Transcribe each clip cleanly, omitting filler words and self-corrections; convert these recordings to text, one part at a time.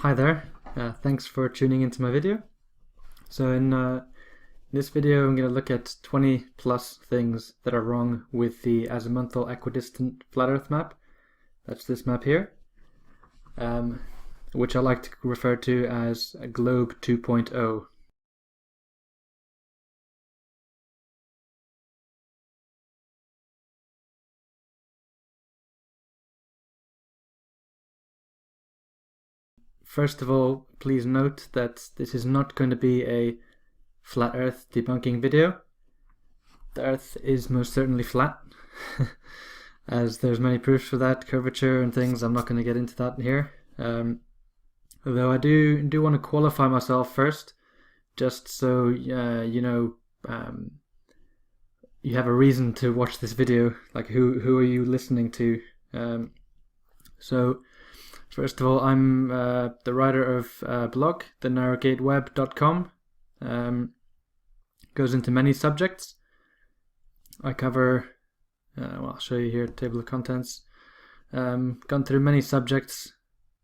Hi there, thanks for tuning into my video. So in this video I'm going to look at 20 plus things that are wrong with the azimuthal equidistant flat earth map. That's this map here, which I like to refer to as a globe 2.0. First of all, please note that this is not going to be a flat earth debunking video. The earth is most certainly flat, as there's many proofs for that, curvature and things. I'm not going to get into that here. Although I do want to qualify myself first, just so you have a reason to watch this video. Like, who are you listening to? So first of all, I'm the writer of a blog, thenarrowgateweb.com. Goes into many subjects. I cover, well, I'll show you here, table of contents. Gone through many subjects.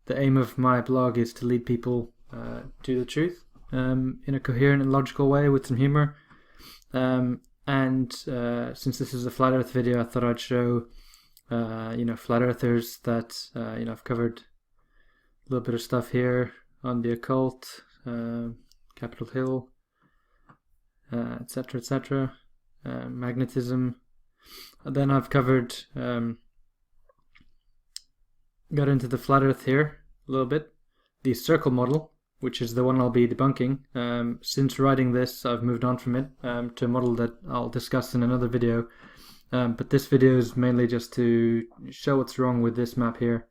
The aim of my blog is to lead people to the truth in a coherent and logical way with some humor. And since this is a flat earth video, I thought I'd show flat earthers that I've covered a little bit of stuff here on the occult, Capitol Hill, etc., etc., magnetism. And then I've covered, got into the flat earth here a little bit, the circle model, which is the one I'll be debunking. Since writing this, I've moved on from it to a model that I'll discuss in another video. But this video is mainly just to show what's wrong with this map here.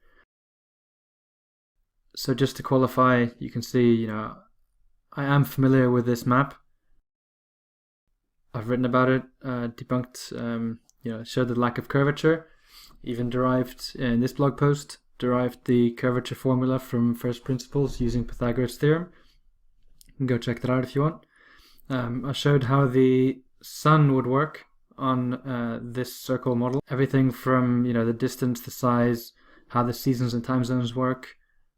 So just to qualify, you can see, I am familiar with this map. I've written about it, debunked, showed the lack of curvature, even derived in this blog post, derived the curvature formula from first principles using Pythagoras' theorem. You can go check that out if you want. I showed how the sun would work on this circle model. Everything from, the distance, the size, how the seasons and time zones work,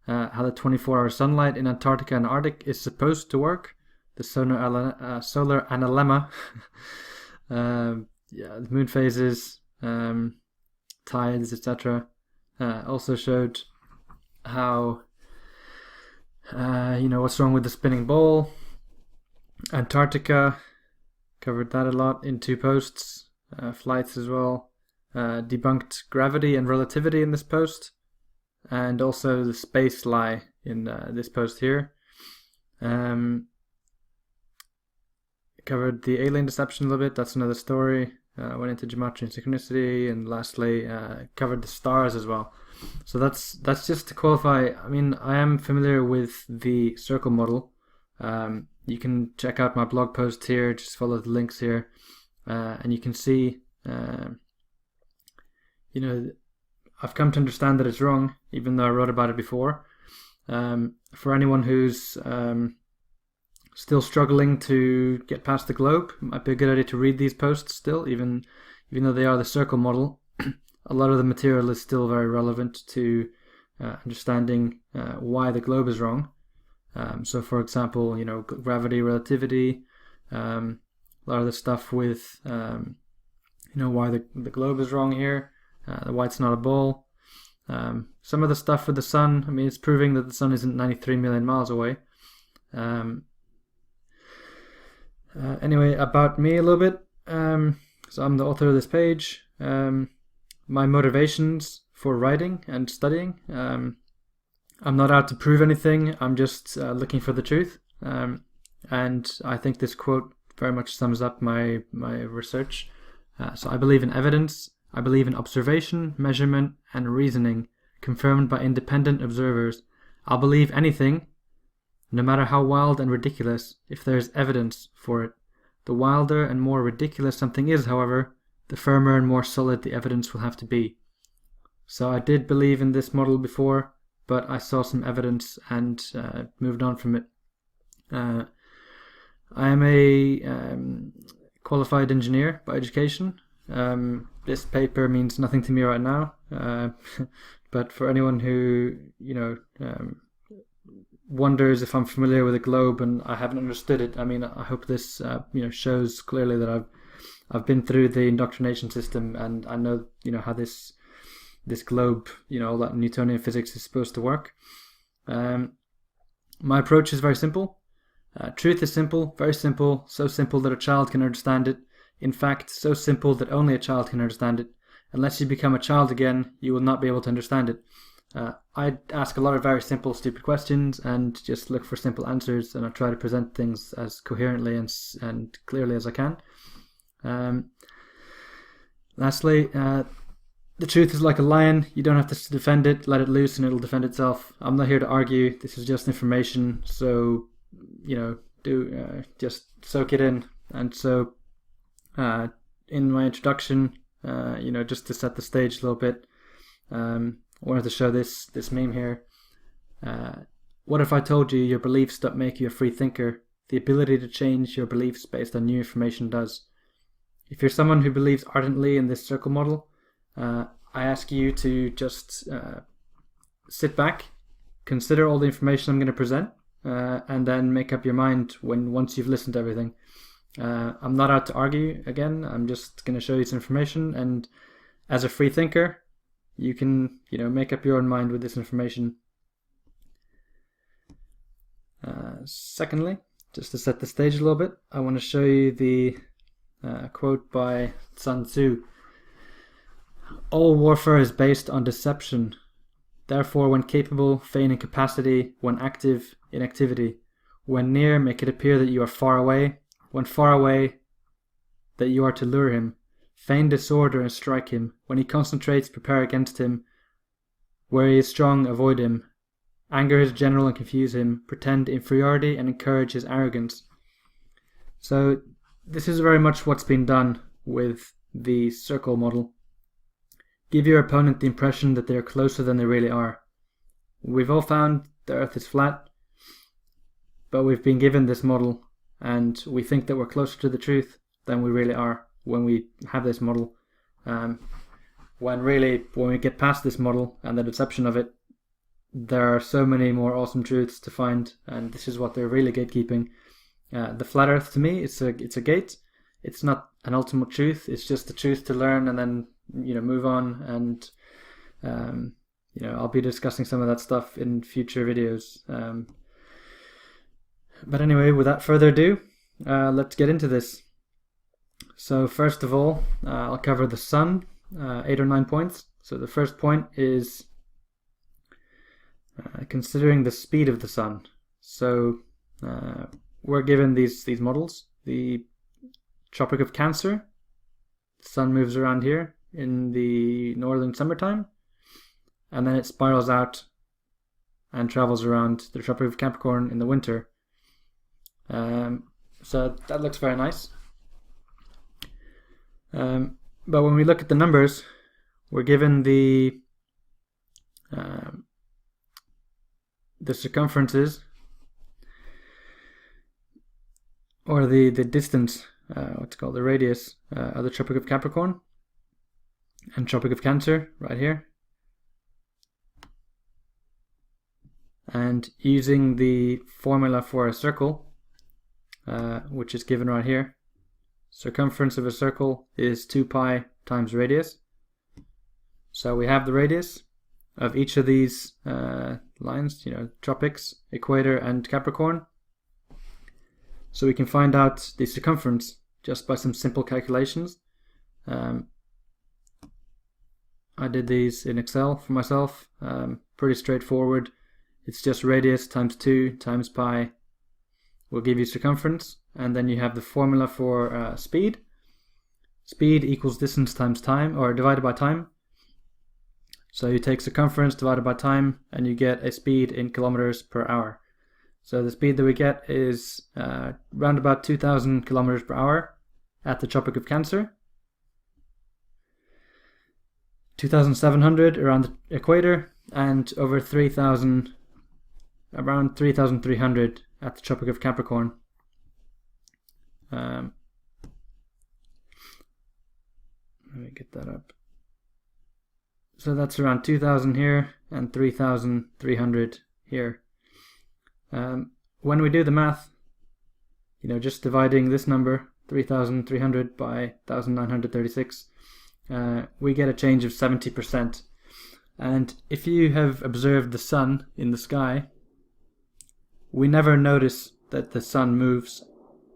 how the 24-hour sunlight in Antarctica and Arctic is supposed to work, the solar analemma, the moon phases, tides, etc. Also showed how, what's wrong with the spinning ball. Antarctica, covered that a lot in 2 posts, flights as well. Debunked gravity and relativity in this post, and also the space lie in this post here. Covered the alien deception a little bit, that's another story. Went into geometry and synchronicity, and lastly covered the stars as well. So that's just to qualify. I mean, I am familiar with the circle model. You can check out my blog post here, just follow the links here, and you can see, I've come to understand that it's wrong, even though I wrote about it before. For anyone who's still struggling to get past the globe, it might be a good idea to read these posts still, even though they are the circle model. A lot of the material is still very relevant to understanding why the globe is wrong. So for example, gravity, relativity, a lot of the stuff with, why the globe is wrong here, why it's not a ball. Some of the stuff with the sun, I mean, it's proving that the sun isn't 93 million miles away. Anyway, about me a little bit. So I'm the author of this page. My motivations for writing and studying. I'm not out to prove anything. I'm just looking for the truth. And I think this quote very much sums up my research. So I believe in evidence. I believe in observation, measurement, and reasoning confirmed by independent observers. I'll believe anything, no matter how wild and ridiculous, if there is evidence for it. The wilder and more ridiculous something is, however, the firmer and more solid the evidence will have to be. So I did believe in this model before, but I saw some evidence and moved on from it. I am a qualified engineer by education. This paper means nothing to me right now, but for anyone who wonders if I'm familiar with a globe and I haven't understood it, I mean, I hope this shows clearly that I've been through the indoctrination system and I know how this globe, all that Newtonian physics is supposed to work. My approach is very simple. Truth is simple, very simple, so simple that a child can understand it. In fact, so simple that only a child can understand it. Unless you become a child again, you will not be able to understand it. I ask a lot of very simple, stupid questions and just look for simple answers, and I try to present things as coherently and clearly as I can. Lastly, the truth is like a lion. You don't have to defend it. Let it loose and it'll defend itself. I'm not here to argue. This is just information. So, just soak it in. And so, in my introduction, just to set the stage a little bit, I wanted to show this meme here. What if I told you your beliefs don't make you a free thinker? The ability to change your beliefs based on new information does. If you're someone who believes ardently in this circle model, I ask you to just sit back, consider all the information I'm going to present, and then make up your mind once you've listened to everything. I'm not out to argue again. I'm just going to show you some information, and as a free thinker, you can make up your own mind with this information. Secondly, just to set the stage a little bit, I want to show you the quote by Sun Tzu. All warfare is based on deception. Therefore, when capable, feign incapacity. When active, inactivity. When near, make it appear that you are far away. When far away, that you are to lure him. Feign disorder and strike him. When he concentrates, prepare against him. Where he is strong, avoid him. Anger his general and confuse him. Pretend inferiority and encourage his arrogance. So this is very much what's been done with the circle model. Give your opponent the impression that they are closer than they really are. We've all found the earth is flat, but we've been given this model and we think that we're closer to the truth than we really are when we have this model. When we get past this model and the deception of it, there are so many more awesome truths to find, and this is what they're really gatekeeping. The flat earth, to me, it's a gate. It's not an ultimate truth. It's just the truth to learn and then move on. And I'll be discussing some of that stuff in future videos. But anyway, without further ado, let's get into this. So first of all, I'll cover the sun, 8 or 9 points. So the first point is considering the speed of the sun. So we're given these models. The Tropic of Cancer, the sun moves around here in the northern summertime, and then it spirals out and travels around the Tropic of Capricorn in the winter. So that looks very nice. But when we look at the numbers, we're given the circumferences, or the distance, what's called the radius of the Tropic of Capricorn and Tropic of Cancer right here. And using the formula for a circle, which is given right here, circumference of a circle is 2 pi times radius. So we have the radius of each of these lines, tropics, equator, and Capricorn. So we can find out the circumference just by some simple calculations. I did these in Excel for myself. Pretty straightforward. It's just radius times 2 times pi will give you circumference. And then you have the formula for speed. Speed equals distance times time, or divided by time. So you take circumference divided by time, and you get a speed in kilometers per hour. So the speed that we get is around about 2,000 kilometers per hour at the Tropic of Cancer, 2,700 around the equator, and over 3,000, around 3,300 at the Tropic of Capricorn. Let me get that up. So that's around 2,000 here and 3,300 here. When we do the math, just dividing this number 3,300 by 1,936, we get a change of 70%. And if you have observed the sun in the sky, we never notice that the sun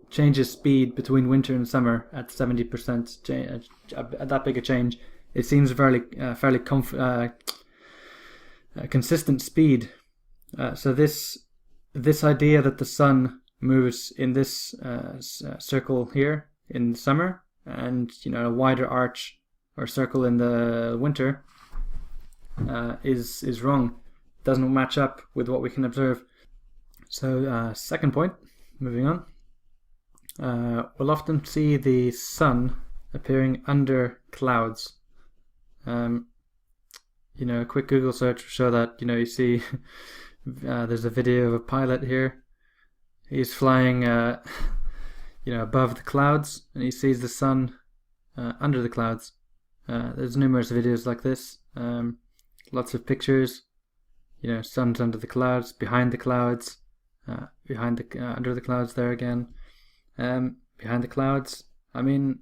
changes speed between winter and summer at 70% at that big a change. It seems fairly consistent speed. So this idea that the sun moves in this circle here in summer, and a wider arch or circle in the winter, is wrong. It doesn't match up with what we can observe. So second point, moving on. We'll often see the sun appearing under clouds. A quick Google search will show that. You see there's a video of a pilot here. He's flying above the clouds, and he sees the sun under the clouds. There's numerous videos like this. Lots of pictures. Sun's under the clouds, behind the clouds, under the clouds there again, behind the clouds. I mean,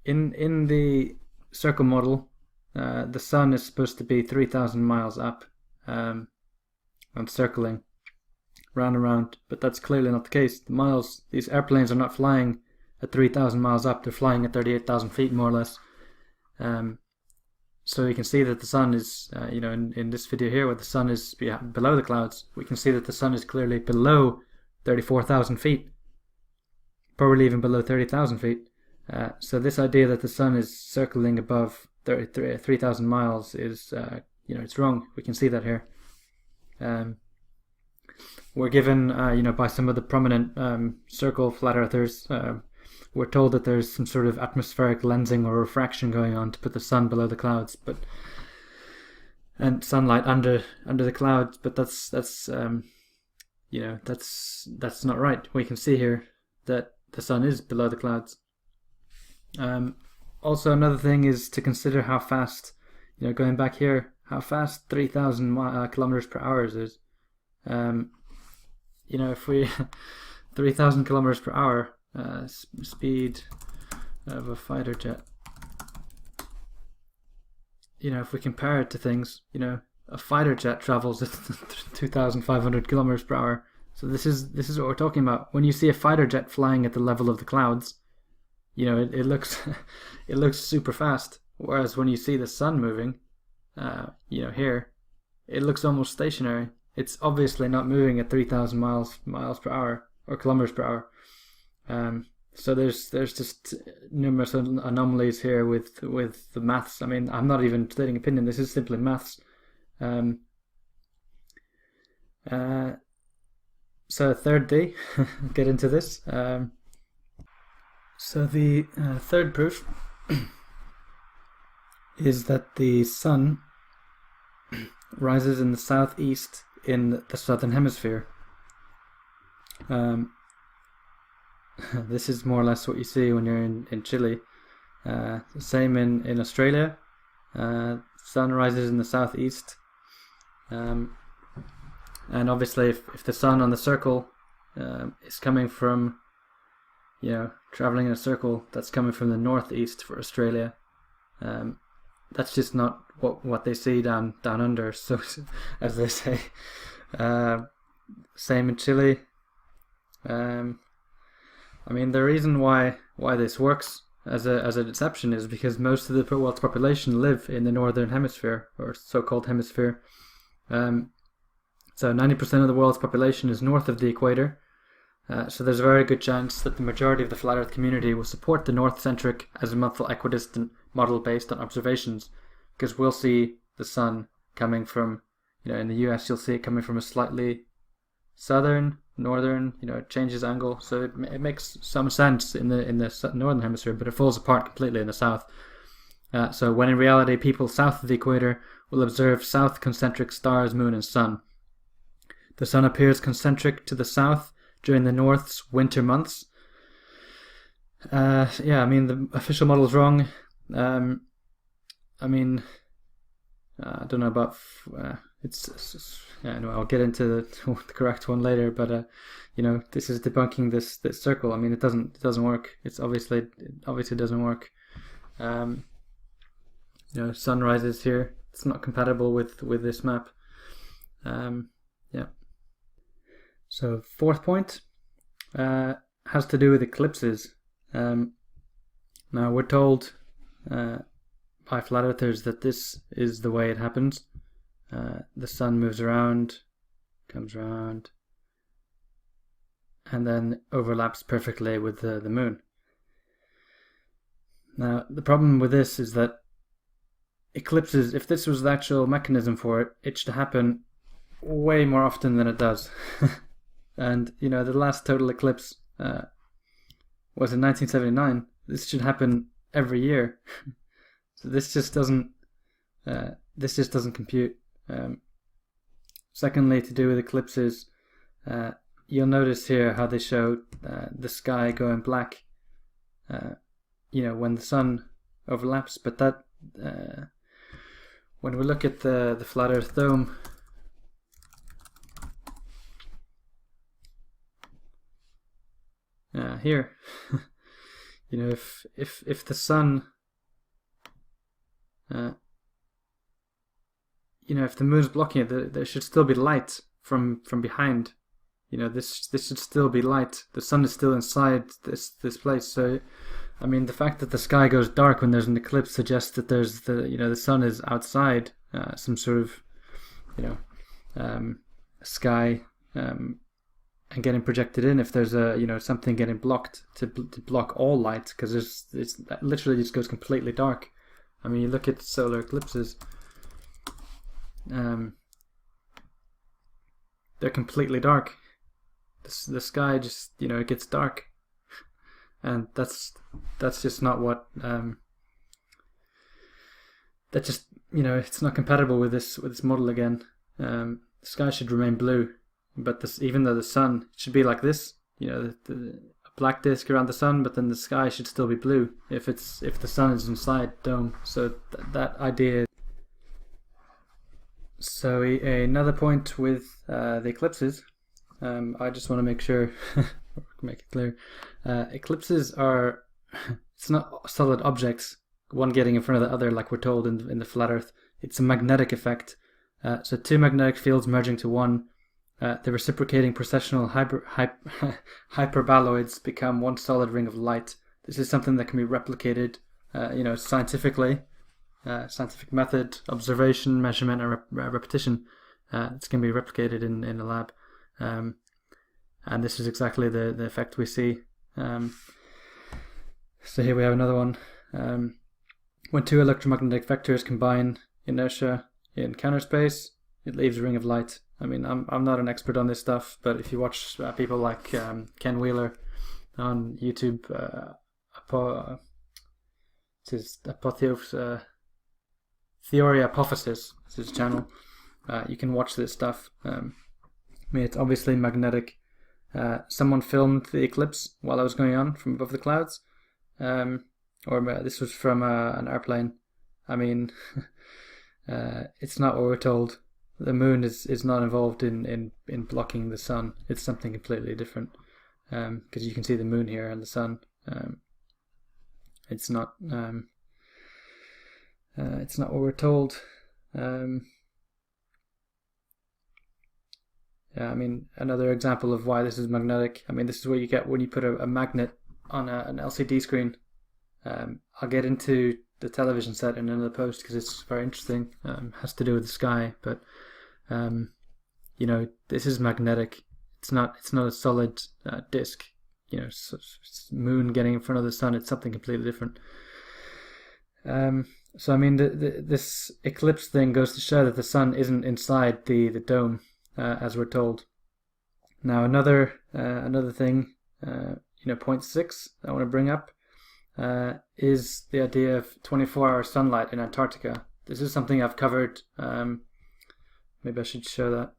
in the circle model, the sun is supposed to be 3,000 miles up, and circling round and round, but that's clearly not the case. These airplanes are not flying at 3,000 miles up; they're flying at 38,000 feet, more or less. So you can see that the sun is, in this video here, where the sun is below the clouds, we can see that the sun is clearly below 34,000 feet, probably even below 30,000 feet. So this idea that the sun is circling above 3,000 miles is, it's wrong. We can see that here. We're given, by some of the prominent circle flat earthers, we're told that there's some sort of atmospheric lensing or refraction going on to put the sun below the clouds, and sunlight under the clouds. But that's not right. We can see here that the sun is below the clouds. Also, another thing is to consider how fast, going back here, how fast 3,000 kilometers per hour is. If we 3,000 kilometers per hour. Speed of a fighter jet. If we compare it to things, a fighter jet travels at 2,500 kilometers per hour. So this is what we're talking about. When you see a fighter jet flying at the level of the clouds, it looks it looks super fast. Whereas when you see the sun moving, here, it looks almost stationary. It's obviously not moving at 3,000 miles per hour or kilometers per hour. So there's just numerous anomalies here with the maths. I mean, I'm not even stating opinion. This is simply maths. So thirdly, get into this. So the third proof is that the sun rises in the southeast in the southern hemisphere. This is more or less what you see when you're in Chile. Same in Australia. Sun rises in the southeast. And obviously if the sun on the circle is coming from, traveling in a circle that's coming from the northeast for Australia, that's just not what they see down under, so as they say. Same in Chile. I mean, the reason why this works as a deception is because most of the world's population live in the northern hemisphere, or so-called hemisphere. So 90% of the world's population is north of the equator. So there's a very good chance that the majority of the flat Earth community will support the north-centric azimuthal equidistant model based on observations, because we'll see the sun coming from, in the US you'll see it coming from a slightly northern, it changes angle, so it makes some sense in the northern hemisphere, but it falls apart completely in the south. So when in reality people south of the equator will observe south concentric stars, moon and sun. The sun appears concentric to the south during the North's winter months. I mean, the official model is wrong. I don't know about yeah, anyway, I'll get into the correct one later, but this is debunking this circle. I mean, it doesn't work. It obviously doesn't work. Sun rises here. It's not compatible with this map. Yeah. So fourth point has to do with eclipses. Now we're told by flat earthers that this is the way it happens. The sun moves around, comes around, and then overlaps perfectly with the moon. Now the problem with this is that eclipses, if this was the actual mechanism for it, it should happen way more often than it does. And the last total eclipse was in 1979. This should happen every year. So this just doesn't compute. Secondly, to do with eclipses, you'll notice here how they show the sky going black when the sun overlaps, but that when we look at the flat earth dome, here if the sun if the moon's blocking it, there should still be light from behind. This should still be light. The sun is still inside this place. So, I mean, the fact that the sky goes dark when there's an eclipse suggests that there's the sun is outside some sort of sky and getting projected in. If there's something getting blocked to block all light, because it's literally just goes completely dark. I mean, you look at solar eclipses. They're completely dark. The sky just it gets dark, and that's just not what that just it's not compatible with this model again. The sky should remain blue, but even though the sun should be like this, a black disk around the sun, but then the sky should still be blue if the sun is inside dome. So that idea. So another point with the eclipses, I just want to make sure, make it clear, eclipses are, it's not solid objects, one getting in front of the other like we're told in the flat earth. It's a magnetic effect. So two magnetic fields merging to one, the reciprocating precessional hyperboloids become one solid ring of light. This is something that can be replicated, scientifically. Scientific method, observation, measurement, and repetition. It's going to be replicated in a lab, and this is exactly the effect we see. So here we have another one. When two electromagnetic vectors combine inertia in counterspace, it leaves a ring of light. I mean, I'm not an expert on this stuff, but if you watch people like Ken Wheeler on YouTube, Theory Apophysis is his channel. You can watch this stuff. I mean, it's obviously magnetic. Someone filmed the eclipse while it was going on from above the clouds, or this was from an airplane. I mean, it's not what we're told. The moon is not involved in blocking the sun. It's something completely different, because you can see the moon here and the sun. It's not. It's not what we're told. Yeah, I mean, another example of why this is magnetic. I mean, this is what you get when you put a magnet on an LCD screen. I'll get into the television set in another post because it's very interesting. Has to do with the sky, but this is magnetic. It's not a solid disk. Moon getting in front of the sun. It's something completely different. So I mean, this eclipse thing goes to show that the sun isn't inside the dome, as we're told. Now another thing, point 6 I want to bring up is the idea of 24-hour sunlight in Antarctica. This is something I've covered. Maybe I should show that.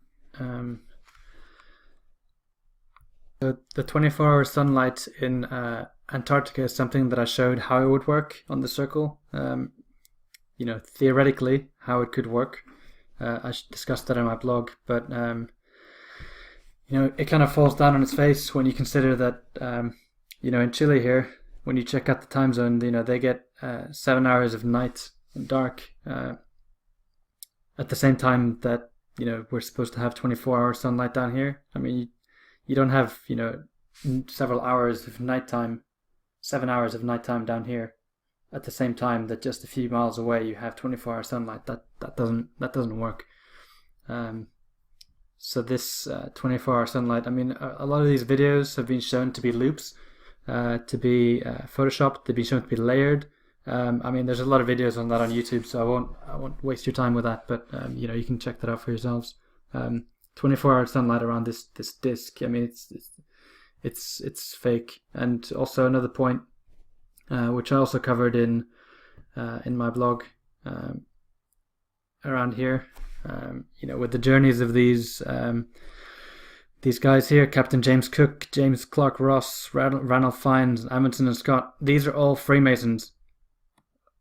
So the 24-hour sunlight in Antarctica is something that I showed how it would work on the circle. Theoretically how it could work. I discussed that in my blog, but it kind of falls down on its face when you consider that in Chile here, when you check out the time zone, they get 7 hours of night and dark at the same time that we're supposed to have 24-hour sunlight down here. I mean, you don't have several hours of nighttime, 7 hours of nighttime down here at the same time that just a few miles away you have 24-hour sunlight. That doesn't work. So this 24-hour sunlight, I mean, a lot of these videos have been shown to be loops, to be photoshopped, to be shown to be layered. I mean, there's a lot of videos on that on YouTube, so I won't waste your time with that. But you can check that out for yourselves. 24-hour sunlight around this disc. I mean, it's fake. And also another point, which I also covered in my blog around here. With the journeys of these guys here, Captain James Cook, James Clark Ross, Ranulph Fiennes, Amundsen and Scott. These are all Freemasons.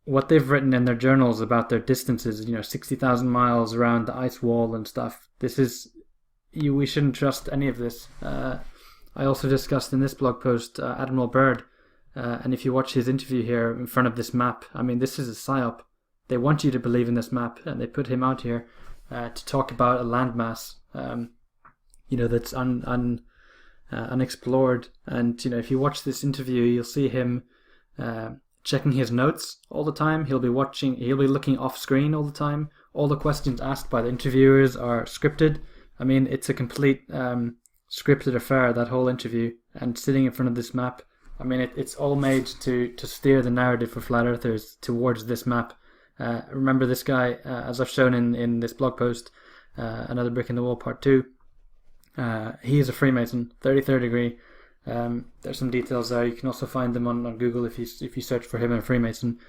What they've written in their journals about their distances, 60,000 miles around the ice wall and stuff. We shouldn't trust any of this. I also discussed in this blog post Admiral Byrd, and if you watch his interview here in front of this map, I mean, this is a psyop. They want you to believe in this map, and they put him out here to talk about a landmass, that's unexplored. And if you watch this interview, you'll see him checking his notes all the time. He'll be looking off screen all the time. All the questions asked by the interviewers are scripted. I mean, it's a complete scripted affair, that whole interview. And sitting in front of this map, I mean, it's all made to steer the narrative for flat earthers towards this map. Remember this guy, as I've shown in this blog post, Another Brick in the Wall Part 2. He is a Freemason, 33rd degree. There's some details there. You can also find them on Google if you search for him and Freemason.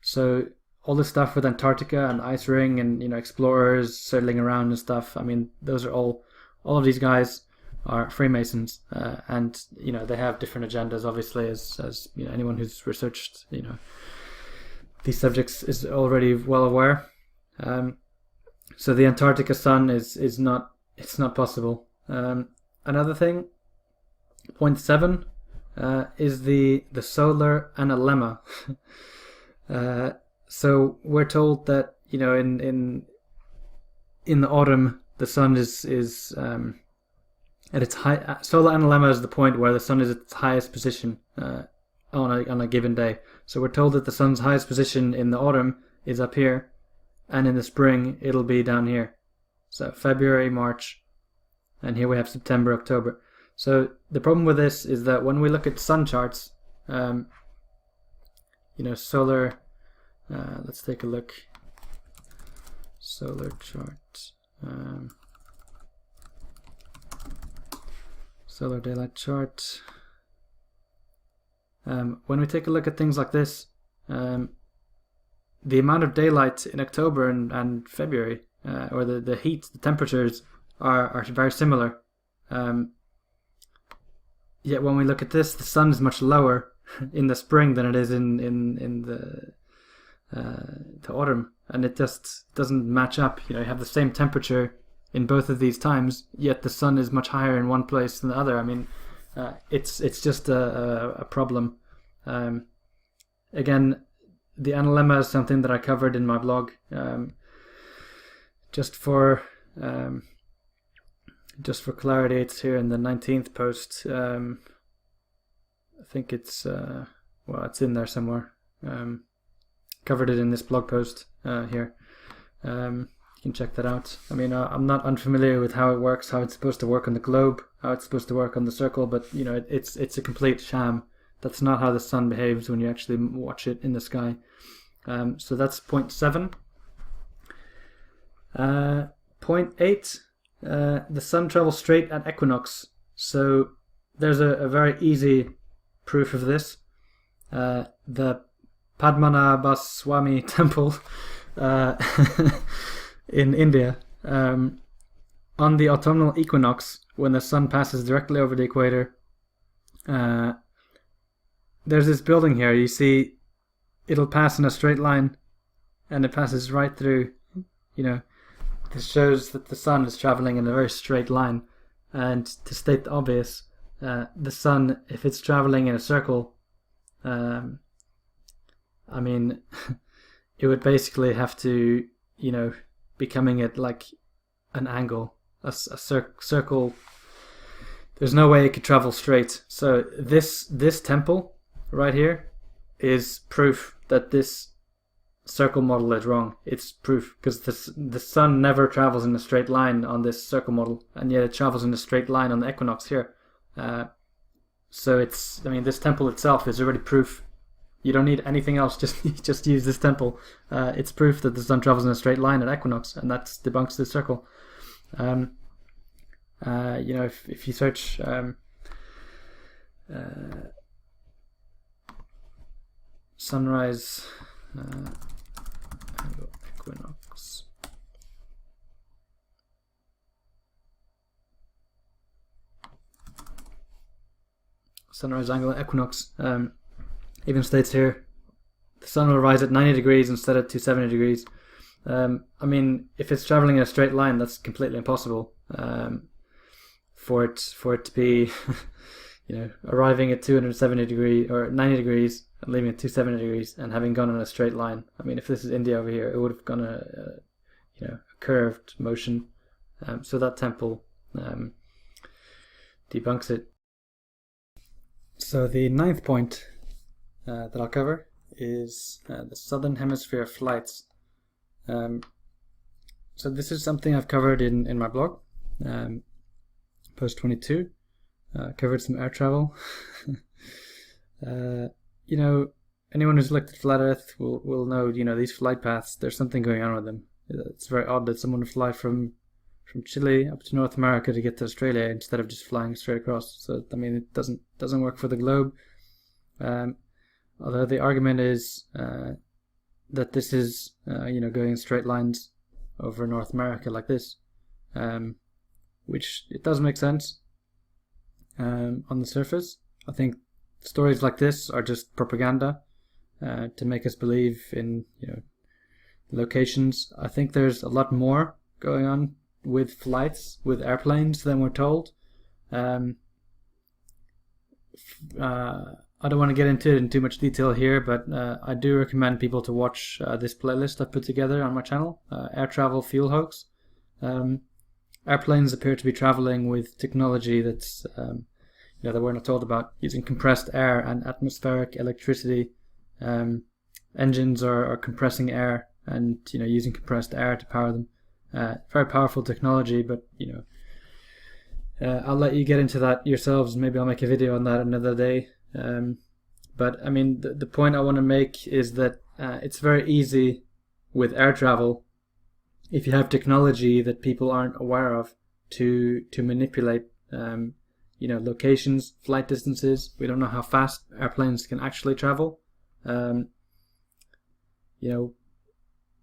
So all this stuff with Antarctica and ice ring and explorers settling around and stuff. I mean, those are all of these guys are Freemasons, and they have different agendas. Obviously, as anyone who's researched these subjects is already well aware. So the Antarctica sun is not possible. Another thing, point 7, is the solar analemma. So we're told that in the autumn the sun is at its high. Solar analemma is the point where the sun is at its highest position on a given day. So we're told that the sun's highest position in the autumn is up here, and in the spring it'll be down here. So February, March, and here we have September, October. So the problem with this is that when we look at sun charts, solar. Let's take a look. Solar chart. Solar daylight chart. When we take a look at things like this, the amount of daylight in October and February, or the heat, the temperatures are very similar. Yet when we look at this, the sun is much lower in the spring than it is in the autumn, and it just doesn't match up. You have the same temperature in both of these times, yet the sun is much higher in one place than the other. I mean, it's just a problem. Again, the analemma is something that I covered in my blog. Just for clarity, it's here in the 19th post. I think it's it's in there somewhere. Covered it in this blog post here. You can check that out. I mean, I'm not unfamiliar with how it works, how it's supposed to work on the globe, how it's supposed to work on the circle, but it's a complete sham. That's not how the sun behaves when you actually watch it in the sky. So that's point 7. Point 8, the sun travels straight at equinox. So there's a very easy proof of this. The Padmanabhaswamy temple in India, on the autumnal equinox, when the sun passes directly over the equator, there's this building here. You see, it'll pass in a straight line, and it passes right through. this shows that the sun is traveling in a very straight line. And to state the obvious, the sun, if it's traveling in a circle, I mean, it would basically have to, be coming at like an angle, a circle. There's no way it could travel straight. So this temple right here is proof that this circle model is wrong. It's proof because the sun never travels in a straight line on this circle model, and yet it travels in a straight line on the equinox here. So this temple itself is already proof. You don't need anything else. Just use this temple. It's proof that the sun travels in a straight line at equinox, and that debunks the circle. If you search sunrise equinox, sunrise angle at equinox, even states here the sun will rise at 90 degrees instead of 270 degrees. If it's traveling in a straight line, that's completely impossible. For it to be, arriving at 270 degrees or 90 degrees and leaving at 270 degrees and having gone in a straight line. If this is India over here, it would have gone a curved motion. So that temple debunks it. So the ninth point that I'll cover is the Southern Hemisphere flights. So this is something I've covered in my blog, post 22. Covered some air travel. Anyone who's looked at flat Earth will know, these flight paths, there's something going on with them. It's very odd that someone would fly from Chile up to North America to get to Australia instead of just flying straight across. So it doesn't work for the globe. Although the argument is that this is going in straight lines over North America like this, which it does make sense on the surface. I think stories like this are just propaganda to make us believe in locations. I think there's a lot more going on with flights, with airplanes than we're told. I don't want to get into it in too much detail here, but I do recommend people to watch this playlist I've put together on my channel, Air Travel Fuel Hoax. Airplanes appear to be traveling with technology that's that we're not told about, using compressed air and atmospheric electricity. Engines are compressing air and using compressed air to power them. Very powerful technology, but I'll let you get into that yourselves. Maybe I'll make a video on that another day. But the point I want to make is that it's very easy with air travel, if you have technology that people aren't aware of, to manipulate locations, flight distances. We don't know how fast airplanes can actually travel.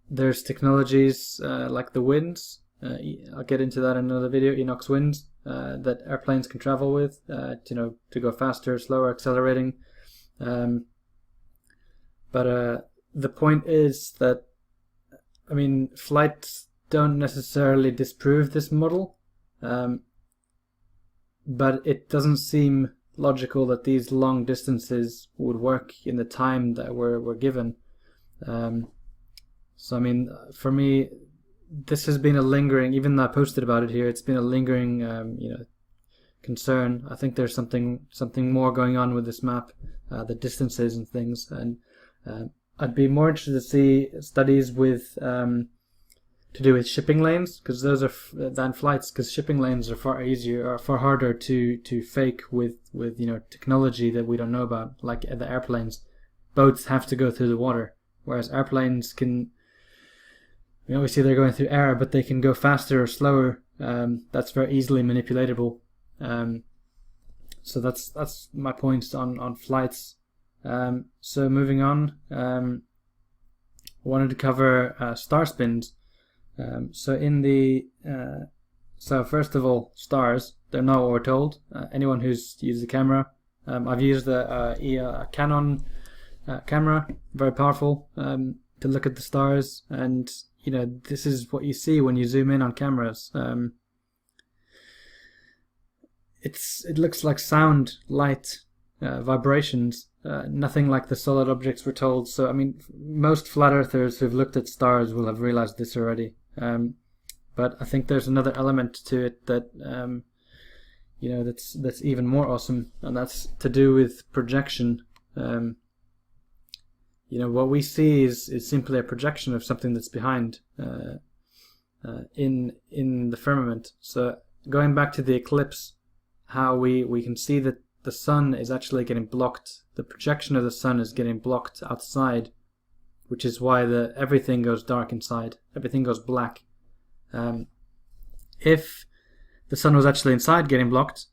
There's technologies like the winds. I'll get into that in another video. Enox winds that airplanes can travel with, to go faster, slower, accelerating. But the point is that flights don't necessarily disprove this model, but it doesn't seem logical that these long distances would work in the time that we're given. For me, this has been a lingering, even though I posted about it here, it's been a lingering concern. I think there's something more going on with this map, the distances and things, and I'd be more interested to see studies with to do with shipping lanes, because those are than flights, because shipping lanes are far easier or far harder to fake with technology that we don't know about, like the airplanes. Boats have to go through the water, whereas airplanes can, obviously they're going through air, but they can go faster or slower. That's very easily manipulatable. So that's my points on flights. So moving on, I wanted to cover star spins. So first of all, stars, they're not what we're told. Anyone who's used the camera, I've used a Canon camera, very powerful, to look at the stars, and this is what you see when you zoom in on cameras. It looks like sound, light, vibrations, nothing like the solid objects we're told. So, I mean, most flat earthers who've looked at stars will have realized this already. But I think there's another element to it that, that's even more awesome, and that's to do with projection. What we see is simply a projection of something that's behind in the firmament. So going back to the eclipse, how we can see that the sun is actually getting blocked. The projection of the sun is getting blocked outside, which is why everything goes dark inside. Everything goes black. If the sun was actually inside getting blocked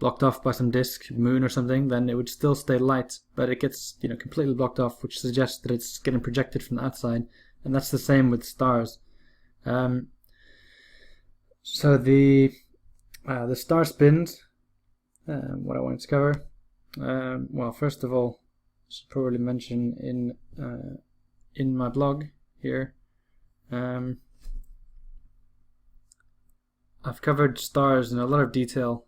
off by some disk, moon or something, then it would still stay light, but it gets completely blocked off, which suggests that it's getting projected from the outside. And that's the same with stars. So the star spins. What I wanted to cover. Well, first of all, I should probably mention in my blog here, I've covered stars in a lot of detail.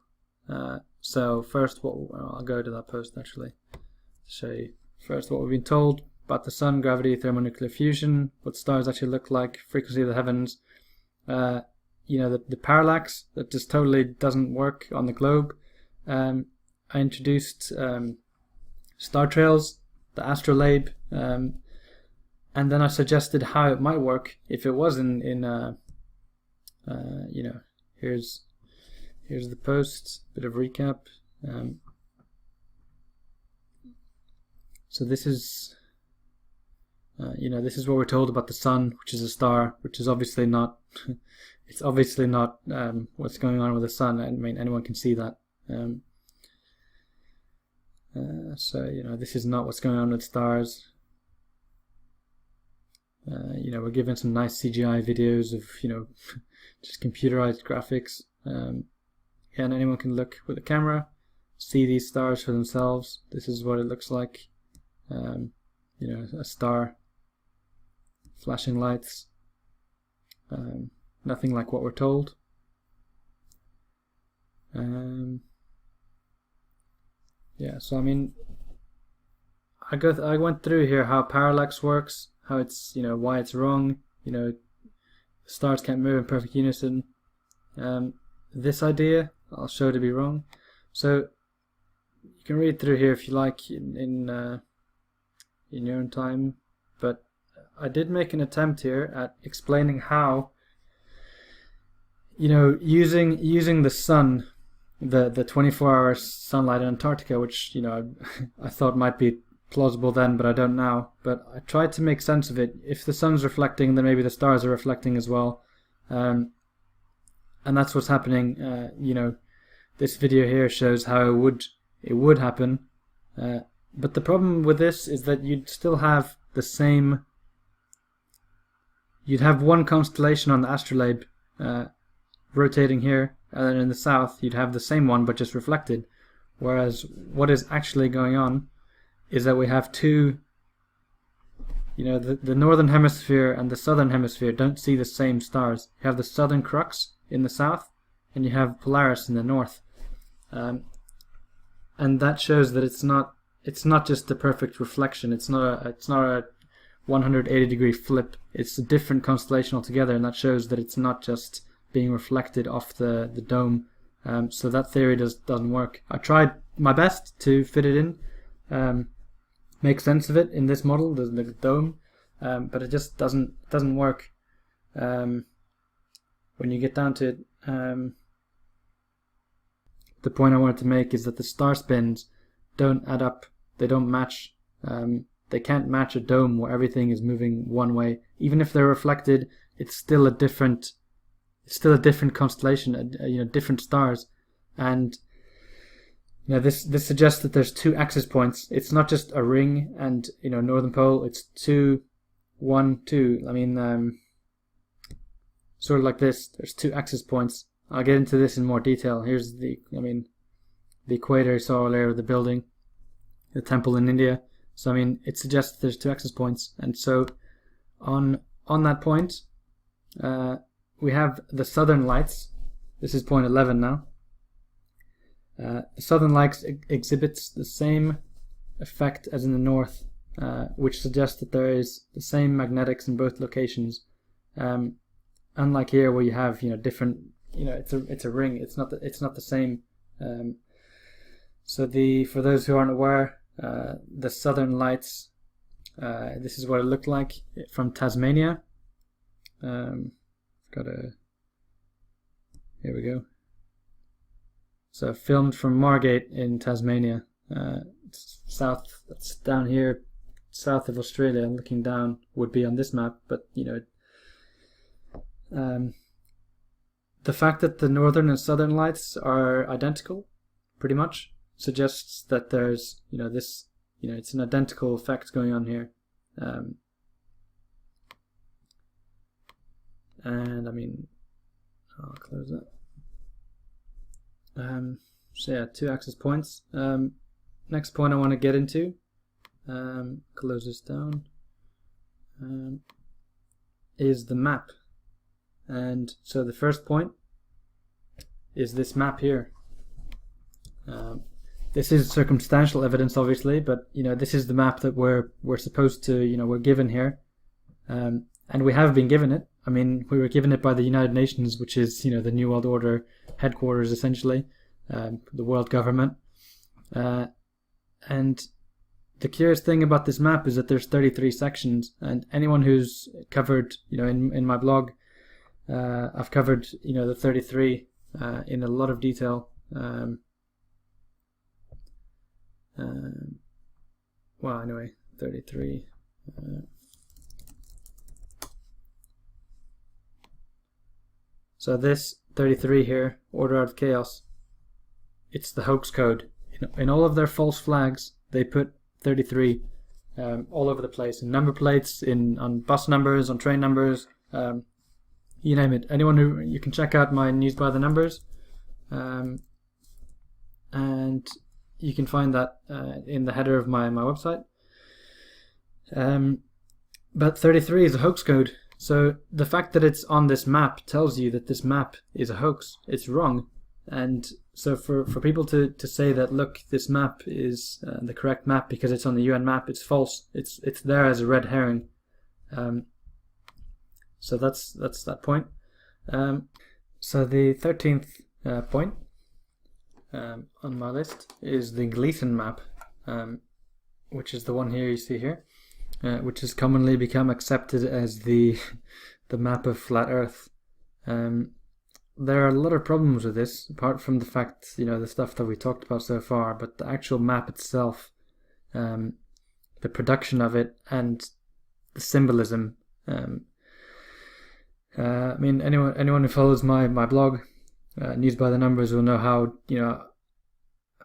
So first, I'll go to that post actually to show you. First, what we've been told about the sun, gravity, thermonuclear fusion, what stars actually look like, frequency of the heavens. The parallax that just totally doesn't work on the globe. I introduced star trails, the astrolabe, and then I suggested how it might work if it was here's the post, bit of recap. So this is this is what we're told about the sun, which is a star, which is obviously not it's obviously not what's going on with the sun. I mean, anyone can see that. So this is not what's going on with stars. We're given some nice CGI videos of just computerized graphics. And anyone can look with a camera, see these stars for themselves. This is what it looks like. A star, flashing lights. Nothing like what we're told. So I mean, I went through here how parallax works, how it's why it's wrong. Stars can't move in perfect unison. This idea I'll show to be wrong. So you can read through here if you like in your own time. But I did make an attempt here at explaining how using the sun. The 24-hour sunlight in Antarctica, which I thought might be plausible then, but I don't now. But I tried to make sense of it. If the sun's reflecting, then maybe the stars are reflecting as well, and that's what's happening. This video here shows how it would happen. But the problem with this is that you'd still have the same. You'd have one constellation on the astrolabe rotating here. And then in the south, you'd have the same one, but just reflected. Whereas what is actually going on is that we have two, the northern hemisphere and the southern hemisphere don't see the same stars. You have the southern crux in the south, and you have Polaris in the north. And that shows that it's not just a perfect reflection. It's not a 180-degree flip. It's a different constellation altogether, and that shows that it's not just being reflected off the dome. So that theory doesn't work. I tried my best to fit it in, make sense of it in this model, the dome, but it just doesn't work. When you get down to it, the point I wanted to make is that the star spins don't add up. They don't match. They can't match a dome where everything is moving one way. Even if they're reflected, it's still a different constellation, different stars. And this suggests that there's two axis points. It's not just a ring and northern pole. It's 2, 1, 2. I mean, sort of like this. There's two axis points. I'll get into this in more detail. Here's the equator you saw earlier of the building, the temple in India. So I mean, it suggests that there's two axis points, and so on that point, we have the Southern Lights. This is point 11 now. The Southern Lights exhibits the same effect as in the north, which suggests that there is the same magnetics in both locations. Unlike here, where you have different, it's a ring. It's not the same. So for those who aren't aware, the Southern Lights. This is what it looked like from Tasmania. Here we go. So filmed from Margate in Tasmania. It's south. That's down here, south of Australia. Looking down would be on this map, but the fact that the northern and southern lights are identical, pretty much, suggests that there's this. It's an identical effect going on here. And I mean, I'll close that. So yeah, 2-axis points. Next point I want to get into, close this down, is the map. And so the first point is this map here. This is circumstantial evidence, obviously, but this is the map that we're supposed to, we're given here, and we have been given it. I mean, we were given it by the United Nations, which is the New World Order headquarters, essentially, the world government. And the curious thing about this map is that there's 33 sections, and anyone who's covered, in my blog, I've covered the 33 in a lot of detail. Well, anyway, 33. So this 33 here, Order Out of Chaos, it's the hoax code. In all of their false flags, they put 33 all over the place, in number plates, on bus numbers, on train numbers, you name it. You can check out my News by the Numbers, and you can find that in the header of my website. But 33 is a hoax code. So the fact that it's on this map tells you that this map is a hoax. It's wrong. And so for people to say that, look, this map is the correct map because it's on the UN map, it's false. It's there as a red herring. So that's that point. So the 13th point on my list is the Gleason map, which is the one here you see here, which has commonly become accepted as the map of flat Earth. There are a lot of problems with this, apart from the fact, the stuff that we talked about so far, but the actual map itself, the production of it, and the symbolism. I mean, anyone who follows my blog, News by the Numbers, will know how,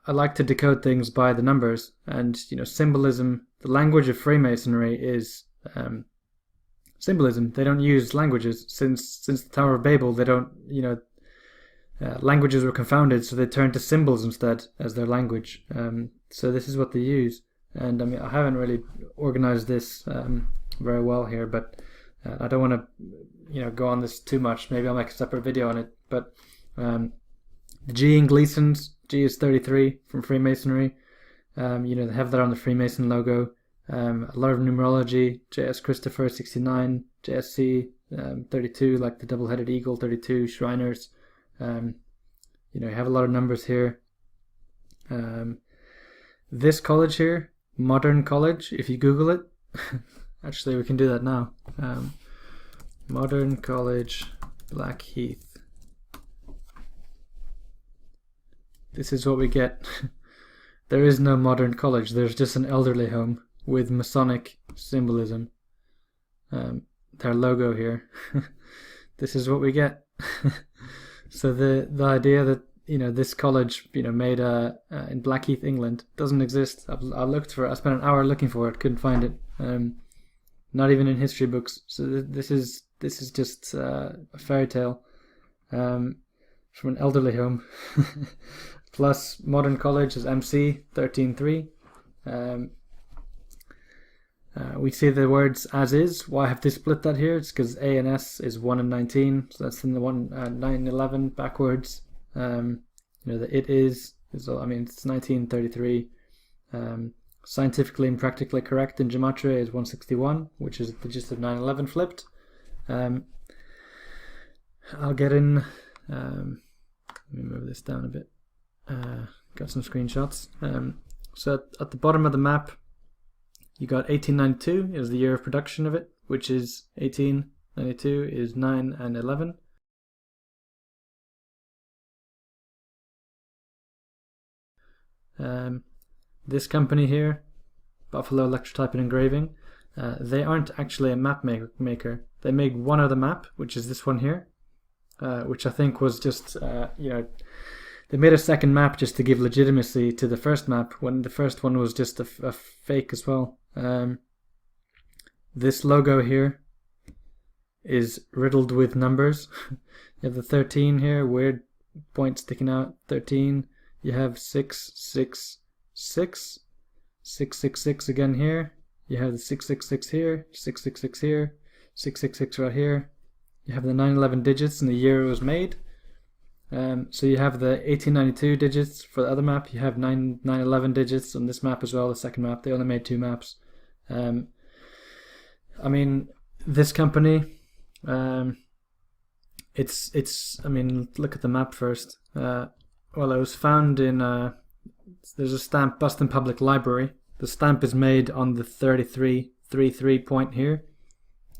I like to decode things by the numbers, and, symbolism, the language of Freemasonry is symbolism. They don't use languages. Since the Tower of Babel, they don't, languages were confounded, so they turned to symbols instead as their language. So this is what they use. And I mean, I haven't really organized this very well here, but I don't want to, go on this too much. Maybe I'll make a separate video on it. But the G in Gleason's, G is 33 from Freemasonry. They have that on the Freemason logo. A lot of numerology, JS Christopher 69, JSC 32, like the double-headed eagle 32, Shriners. You have a lot of numbers here. This college here, Modern College, if you Google it, actually we can do that now. Modern College, Blackheath. This is what we get. There is no modern college, there's just an elderly home with Masonic symbolism. Their logo here. This is what we get. So the idea that this college made in Blackheath, England, doesn't exist. I looked for it. I spent an hour looking for it, couldn't find it. Not even in history books. So this is just a fairy tale from an elderly home. Plus, Modern College is MC 13.3. We see the words as is. Why have they split that here? It's because A and S is 1 and 19, so that's in the 9 11 backwards. The it is, it's 1933. Scientifically and practically correct in gematria is 161, which is the gist of 9/11 flipped. I'll get in. Let me move this down a bit. Got some screenshots. So at the bottom of the map, you got 1892 is the year of production of it, which is 1892 is 9 and 11. This company here, Buffalo Electrotype and Engraving, they aren't actually a map maker. They made one other map, which is this one here, which I think was just, they made a second map just to give legitimacy to the first map, when the first one was just a fake as well. This logo here is riddled with numbers. You have the 13 here, weird point sticking out, 13. You have 666, 666 again here. You have the 666 here, 666 here, 666 right here. You have the 9/11 digits and the year it was made. So you have the 1892 digits for the other map. You have 9/11 digits on this map as well, the second map. They only made 2 maps. This company, look at the map first. It was found in, there's a stamp, Boston Public Library. The stamp is made on the 33 point here.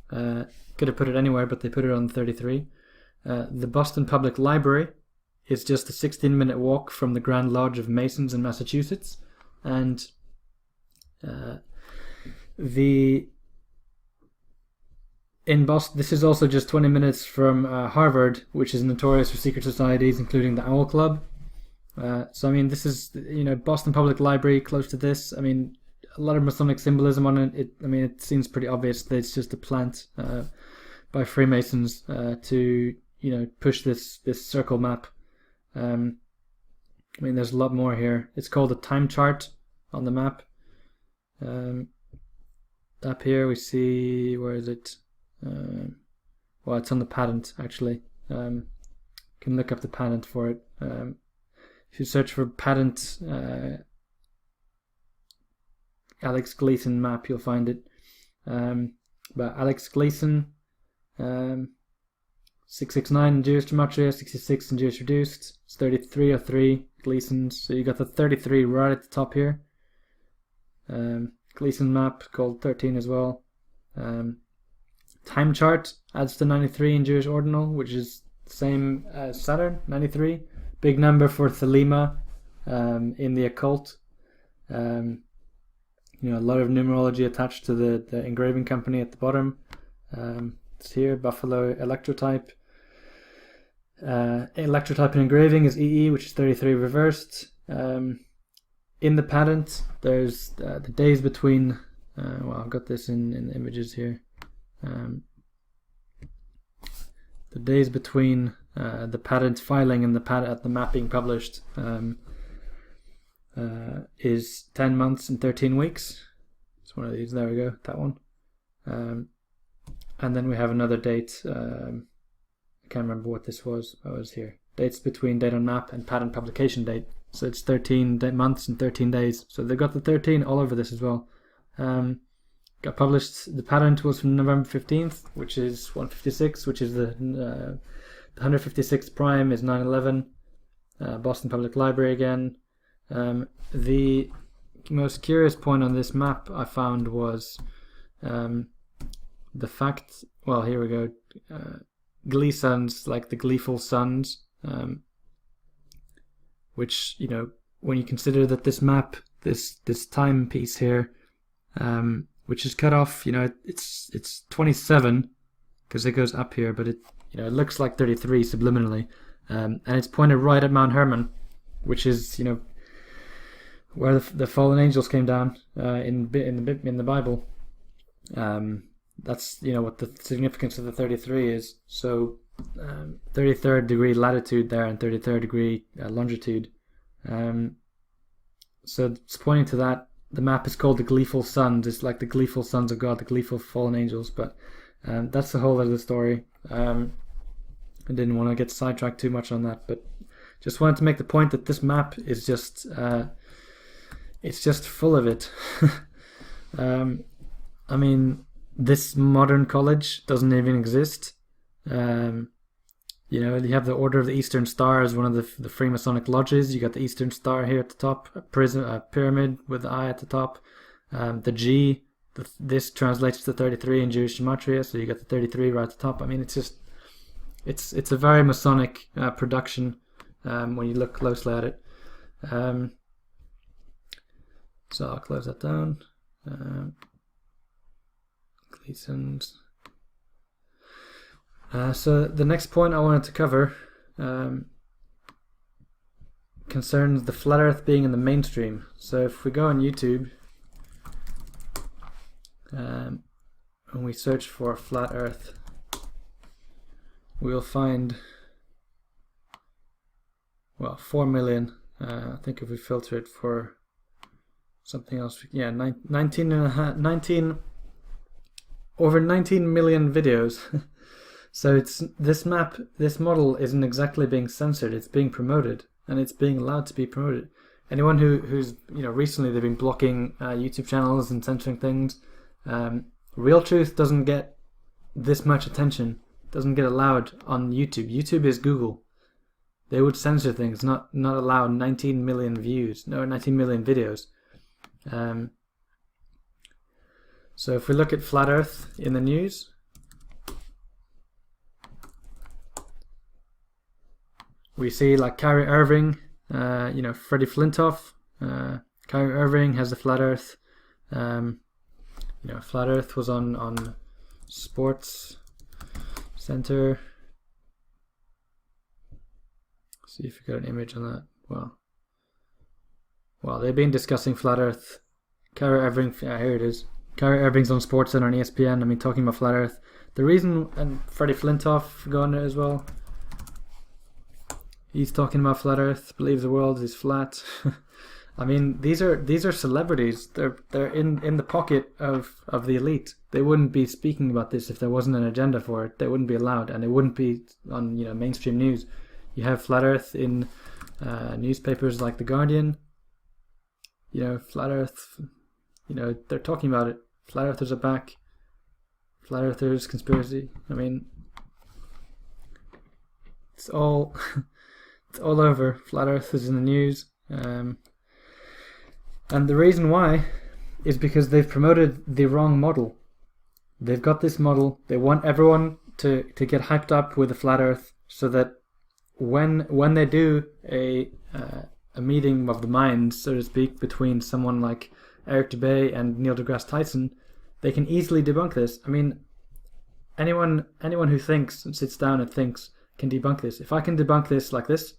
Could have put it anywhere, but they put it on 33. The Boston Public Library is just a 16-minute walk from the Grand Lodge of Masons in Massachusetts. And in Boston, this is also just 20 minutes from Harvard, which is notorious for secret societies, including the Owl Club. This is, Boston Public Library, close to this. A lot of Masonic symbolism on it. It seems pretty obvious that it's just a plant by Freemasons to, push this circle map. There's a lot more here. It's called a time chart on the map. Up here we see, where is it? It's on the patent, actually. You can look up the patent for it. If you search for patent Alex Gleason map, you'll find it. But Alex Gleason, 669 in Jewish gematria, 66 in Jewish reduced. It's 33 or 3 Gleasons. So you got the 33 right at the top here. Gleason map called 13 as well. Time chart adds to 93 in Jewish ordinal, which is the same as Saturn, 93. Big number for Thelema in the occult. A lot of numerology attached to the engraving company at the bottom. It's here, Buffalo Electrotype. Electrotype and engraving is EE, which is 33 reversed. In the patent, there's the days between. I've got this in the images here. The days between the patent filing and the map being published is 10 months and 13 weeks. It's one of these. There we go. That one. And then we have another date. I can't remember what this was. Oh, it was here. Dates between date on map and patent publication date. So it's 13 months and 13 days. So they've got the 13 all over this as well. Got published. The patent was from November 15th, which is 156, which is the 156th prime is 9/11. Boston Public Library again. The most curious point on this map I found was the fact. Well, here we go. Glee sons, like the gleeful sons, which when you consider that this map, this timepiece here, which is cut off, it's 27 because it goes up here, but it looks like 33 subliminally, and it's pointed right at Mount Hermon, which is where the fallen angels came down in the Bible. That's what the significance of the 33 is. So 33rd degree latitude there and 33rd degree longitude. So it's pointing to that. the map is called the Gleeful Sons. It's like the gleeful sons of God, the gleeful fallen angels. But that's the whole of the story. I didn't want to get sidetracked too much on that, but just wanted to make the point that this map is just it's just full of it. I mean, this modern college doesn't even exist. You know, you have the Order of the Eastern Star as one of the Freemasonic lodges. You got the Eastern Star here at the top, a pyramid with the eye at the top. The G, this translates to 33 in Jewish gematria, so you got the 33 right at the top. I mean, it's just, it's a very Masonic production when you look closely at it. So I'll close that down. Gleason's. So the next point I wanted to cover concerns the flat Earth being in the mainstream. So if we go on YouTube and we search for flat Earth, we'll find, well, 4 million. I think if we filter it for something else, yeah, 19 over 19 million videos. So it's this model isn't exactly being censored. It's being promoted, and it's being allowed to be promoted. Anyone who's recently they've been blocking YouTube channels and censoring things. Real truth doesn't get this much attention. Doesn't get allowed on YouTube. YouTube is Google. They would censor things, not allow 19 million views, no 19 million videos. So if we look at flat Earth in the news. We see like Kyrie Irving, Freddie Flintoff. Kyrie Irving has the flat Earth. Flat Earth was on Sports Center. See if you got an image on that. Well, they've been discussing flat Earth. Kyrie Irving, here it is. Kyrie Irving's on Sports Center on ESPN. I mean, talking about flat Earth. The reason, and Freddie Flintoff going there as well. He's talking about flat Earth, believes the world is flat. I mean, these are celebrities. They're in the pocket of the elite. They wouldn't be speaking about this if there wasn't an agenda for it. They wouldn't be allowed, and they wouldn't be on mainstream news. You have flat Earth in newspapers like The Guardian. Flat Earth. They're talking about it. Flat Earthers are back. Flat Earthers conspiracy. I mean, it's all. It's all over. Flat Earth is in the news. And the reason why is because they've promoted the wrong model. They've got this model. They want everyone to get hyped up with the flat Earth so that when they do a meeting of the minds, so to speak, between someone like Eric Dubay and Neil deGrasse Tyson, they can easily debunk this. I mean, anyone who thinks and sits down and thinks can debunk this. If I can debunk this like this,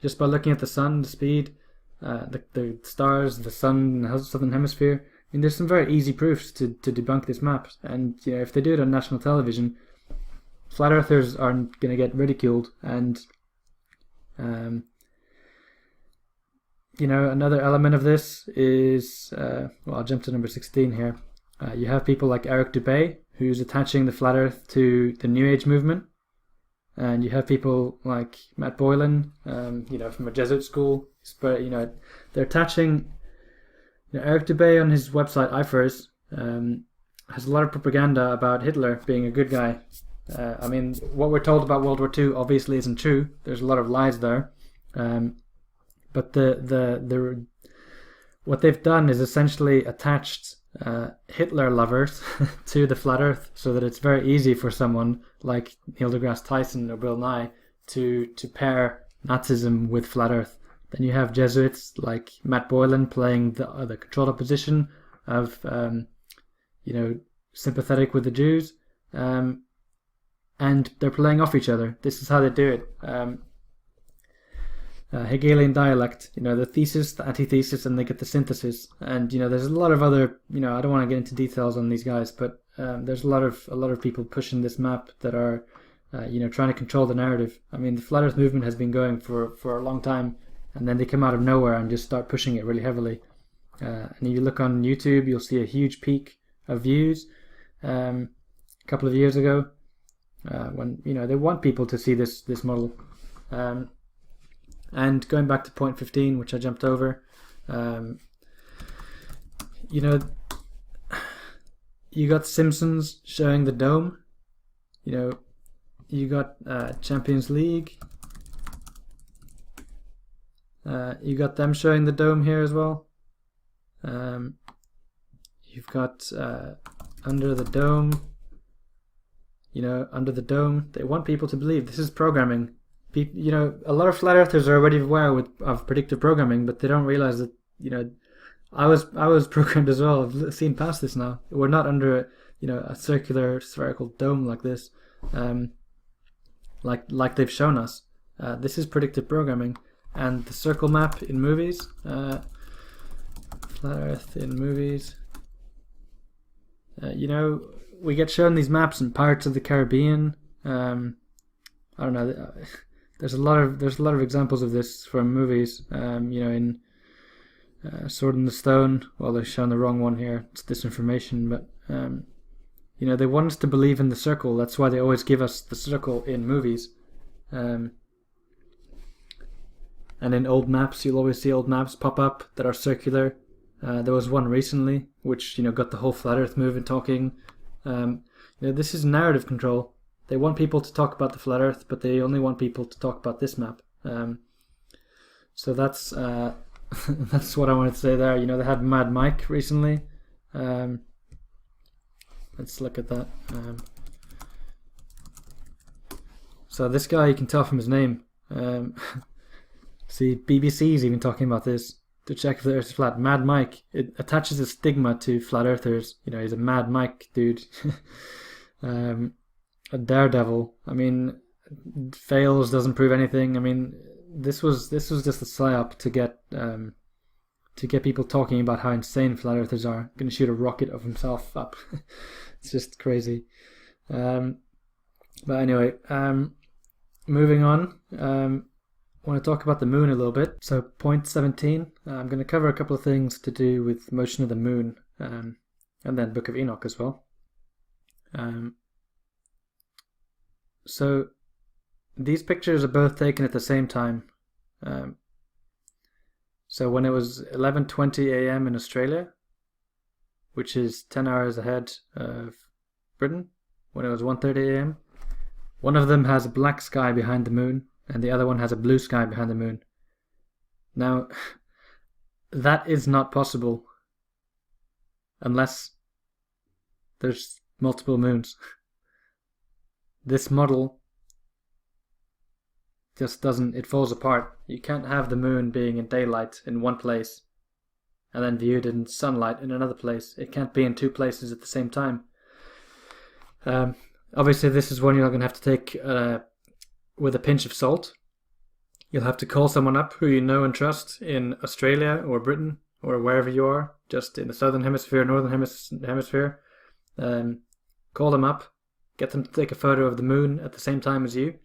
just by looking at the sun, the speed, the stars, the sun, the southern hemisphere, I mean, there's some very easy proofs to debunk this map. And if they do it on national television, flat earthers aren't going to get ridiculed. And another element of this is, I'll jump to number 16 here. You have people like Eric Dubay, who's attaching the flat Earth to the New Age movement. And you have people like Matt Boylan, from a Jesuit school. But they're attaching. Eric Dubay on his website IFERS has a lot of propaganda about Hitler being a good guy. I mean, what we're told about World War II obviously isn't true. There's a lot of lies there. But the what they've done is essentially attached Hitler lovers to the flat Earth, so that it's very easy for someone like Neil deGrasse Tyson or Bill Nye to pair Nazism with flat Earth. Then you have Jesuits like Matt Boylan playing the controlled opposition of sympathetic with the Jews, and they're playing off each other. This is how they do it. Hegelian dialect, the thesis, the antithesis, and they get the synthesis. And there's a lot of other, I don't want to get into details on these guys, but there's a lot of people pushing this map that are, trying to control the narrative. I mean, the flat Earth movement has been going for a long time, and then they come out of nowhere and just start pushing it really heavily. and if you look on YouTube, you'll see a huge peak of views a couple of years ago, when they want people to see this model. And going back to point 15, which I jumped over, you got Simpsons showing the dome. You got Champions League. You got them showing the dome here as well. You've got Under the Dome. Under the Dome. They want people to believe this is programming. A lot of flat earthers are already aware of predictive programming, but they don't realize that I was programmed as well. I've seen past this now. We're not under a circular spherical dome like this, like they've shown us. This is predictive programming, and the circle map in movies, flat Earth in movies. We get shown these maps in Pirates of the Caribbean. I don't know. There's a lot of examples of this from movies. In Sword in the Stone. Well, they've shown the wrong one here. It's disinformation, but they want us to believe in the circle. That's why they always give us the circle in movies. And in old maps, you'll always see old maps pop up that are circular. There was one recently which got the whole flat Earth movement talking. This is narrative control. They want people to talk about the flat Earth, but they only want people to talk about this map. So that's that's what I wanted to say there. They had Mad Mike recently. Let's look at that. So this guy, you can tell from his name. See, BBC's even talking about this to check if the Earth is flat. Mad Mike. It attaches a stigma to flat earthers. He's a Mad Mike dude. A daredevil. I mean, fails, doesn't prove anything. I mean, this was just a psyop to get people talking about how insane flat earthers are. Going to shoot a rocket of himself up. It's just crazy. But anyway, moving on. I want to talk about the moon a little bit. So point 17, I'm going to cover a couple of things to do with motion of the moon, and then Book of Enoch as well. So these pictures are both taken at the same time. So when it was 11:20 a.m. in Australia, which is 10 hours ahead of Britain, when it was 1:30 a.m., one of them has a black sky behind the moon, and the other one has a blue sky behind the moon. Now, that is not possible unless there's multiple moons. This model just doesn't, it falls apart. You can't have the moon being in daylight in one place and then viewed in sunlight in another place. It can't be in two places at the same time. Obviously, this is one you're going to have to take with a pinch of salt. You'll have to call someone up who you know and trust in Australia or Britain or wherever you are, just in the southern hemisphere, northern hemisphere. Call them up, get them to take a photo of the moon at the same time as you,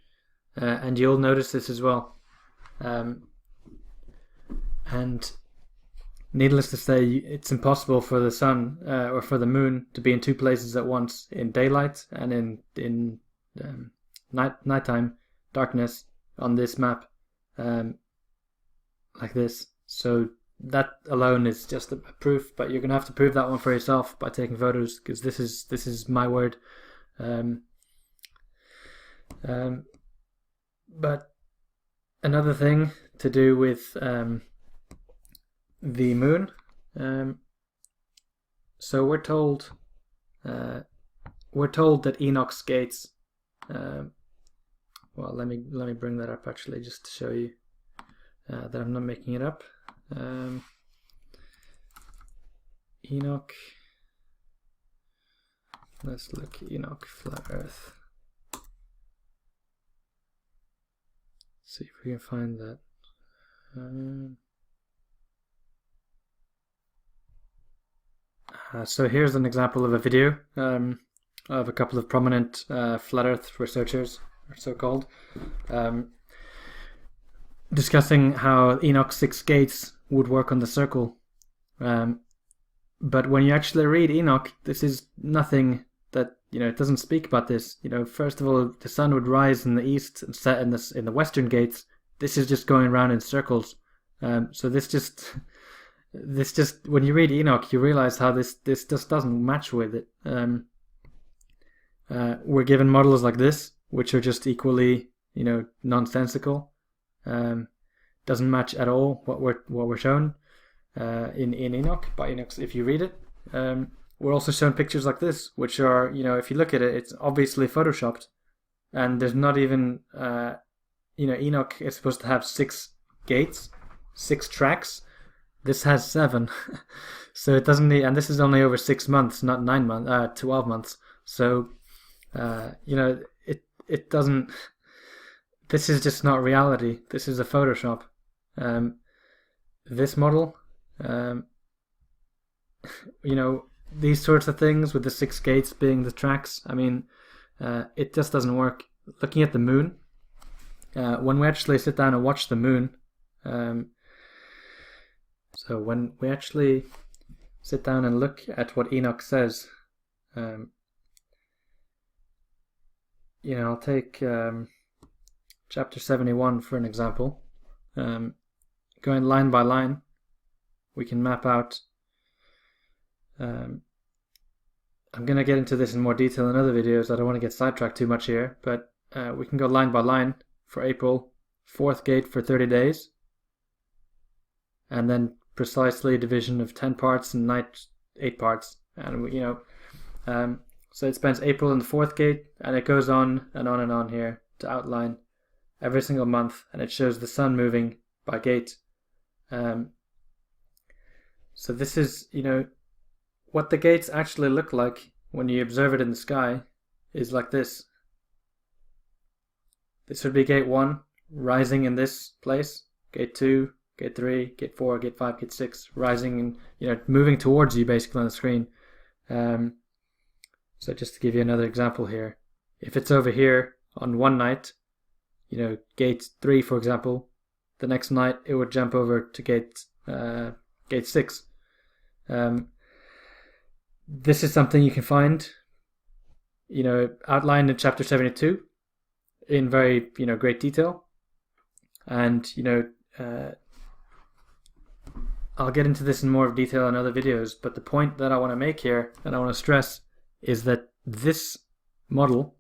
and you'll notice this as well. And needless to say, it's impossible for the sun or for the moon to be in two places at once, in daylight and in nighttime, darkness, on this map, like this. So that alone is just a proof, but you're gonna have to prove that one for yourself by taking photos, because this is my word. But another thing to do with the moon. So we're told that Enoch's gates. Well, let me bring that up actually, just to show you that I'm not making it up. Enoch. Let's look Enoch flat Earth. See if we can find that. So here's an example of a video of a couple of prominent flat Earth researchers, or so-called, discussing how Enoch's 6 gates would work on the circle. But when you actually read Enoch, this is nothing that, it doesn't speak about this. First of all, the sun would rise in the east and set in the western gates. This is just going around in circles. So this just when you read Enoch, you realize how this just doesn't match with it. We're given models like this, which are just equally, nonsensical. Doesn't match at all what we're shown in Enoch. By Enoch, if you read it, we're also shown pictures like this, which are, if you look at it, it's obviously photoshopped, and there's not even, Enoch is supposed to have 6 gates, 6 tracks. This has 7, so it doesn't need, and this is only over 6 months, not 12 months. So, it doesn't. This is just not reality. This is a Photoshop. This model, these sorts of things with the 6 gates being the tracks. It just doesn't work. Looking at the moon, when we actually sit down and watch the moon. So when we actually sit down and look at what Enoch says, I'll take chapter 71 for an example. Going line by line, we can map out. I'm going to get into this in more detail in other videos. I don't want to get sidetracked too much here, but we can go line by line for April, 4th gate for 30 days, and then precisely division of 10 parts and night 8 parts, and so it spends April in the 4th gate, and it goes on and on and on here to outline every single month, and it shows the sun moving by gate. So this is, what the gates actually look like when you observe it in the sky is like this. This would be gate 1 rising in this place, gate 2, gate 3, gate 4, gate 5, gate 6, rising and moving towards you basically on the screen. So just to give you another example here, if it's over here on one night, gate 3 for example, the next night it would jump over to gate 6. This is something you can find, outlined in chapter 72 in very great detail, and I'll get into this in more detail in other videos, but the point that I want to make here and I want to stress is that this model,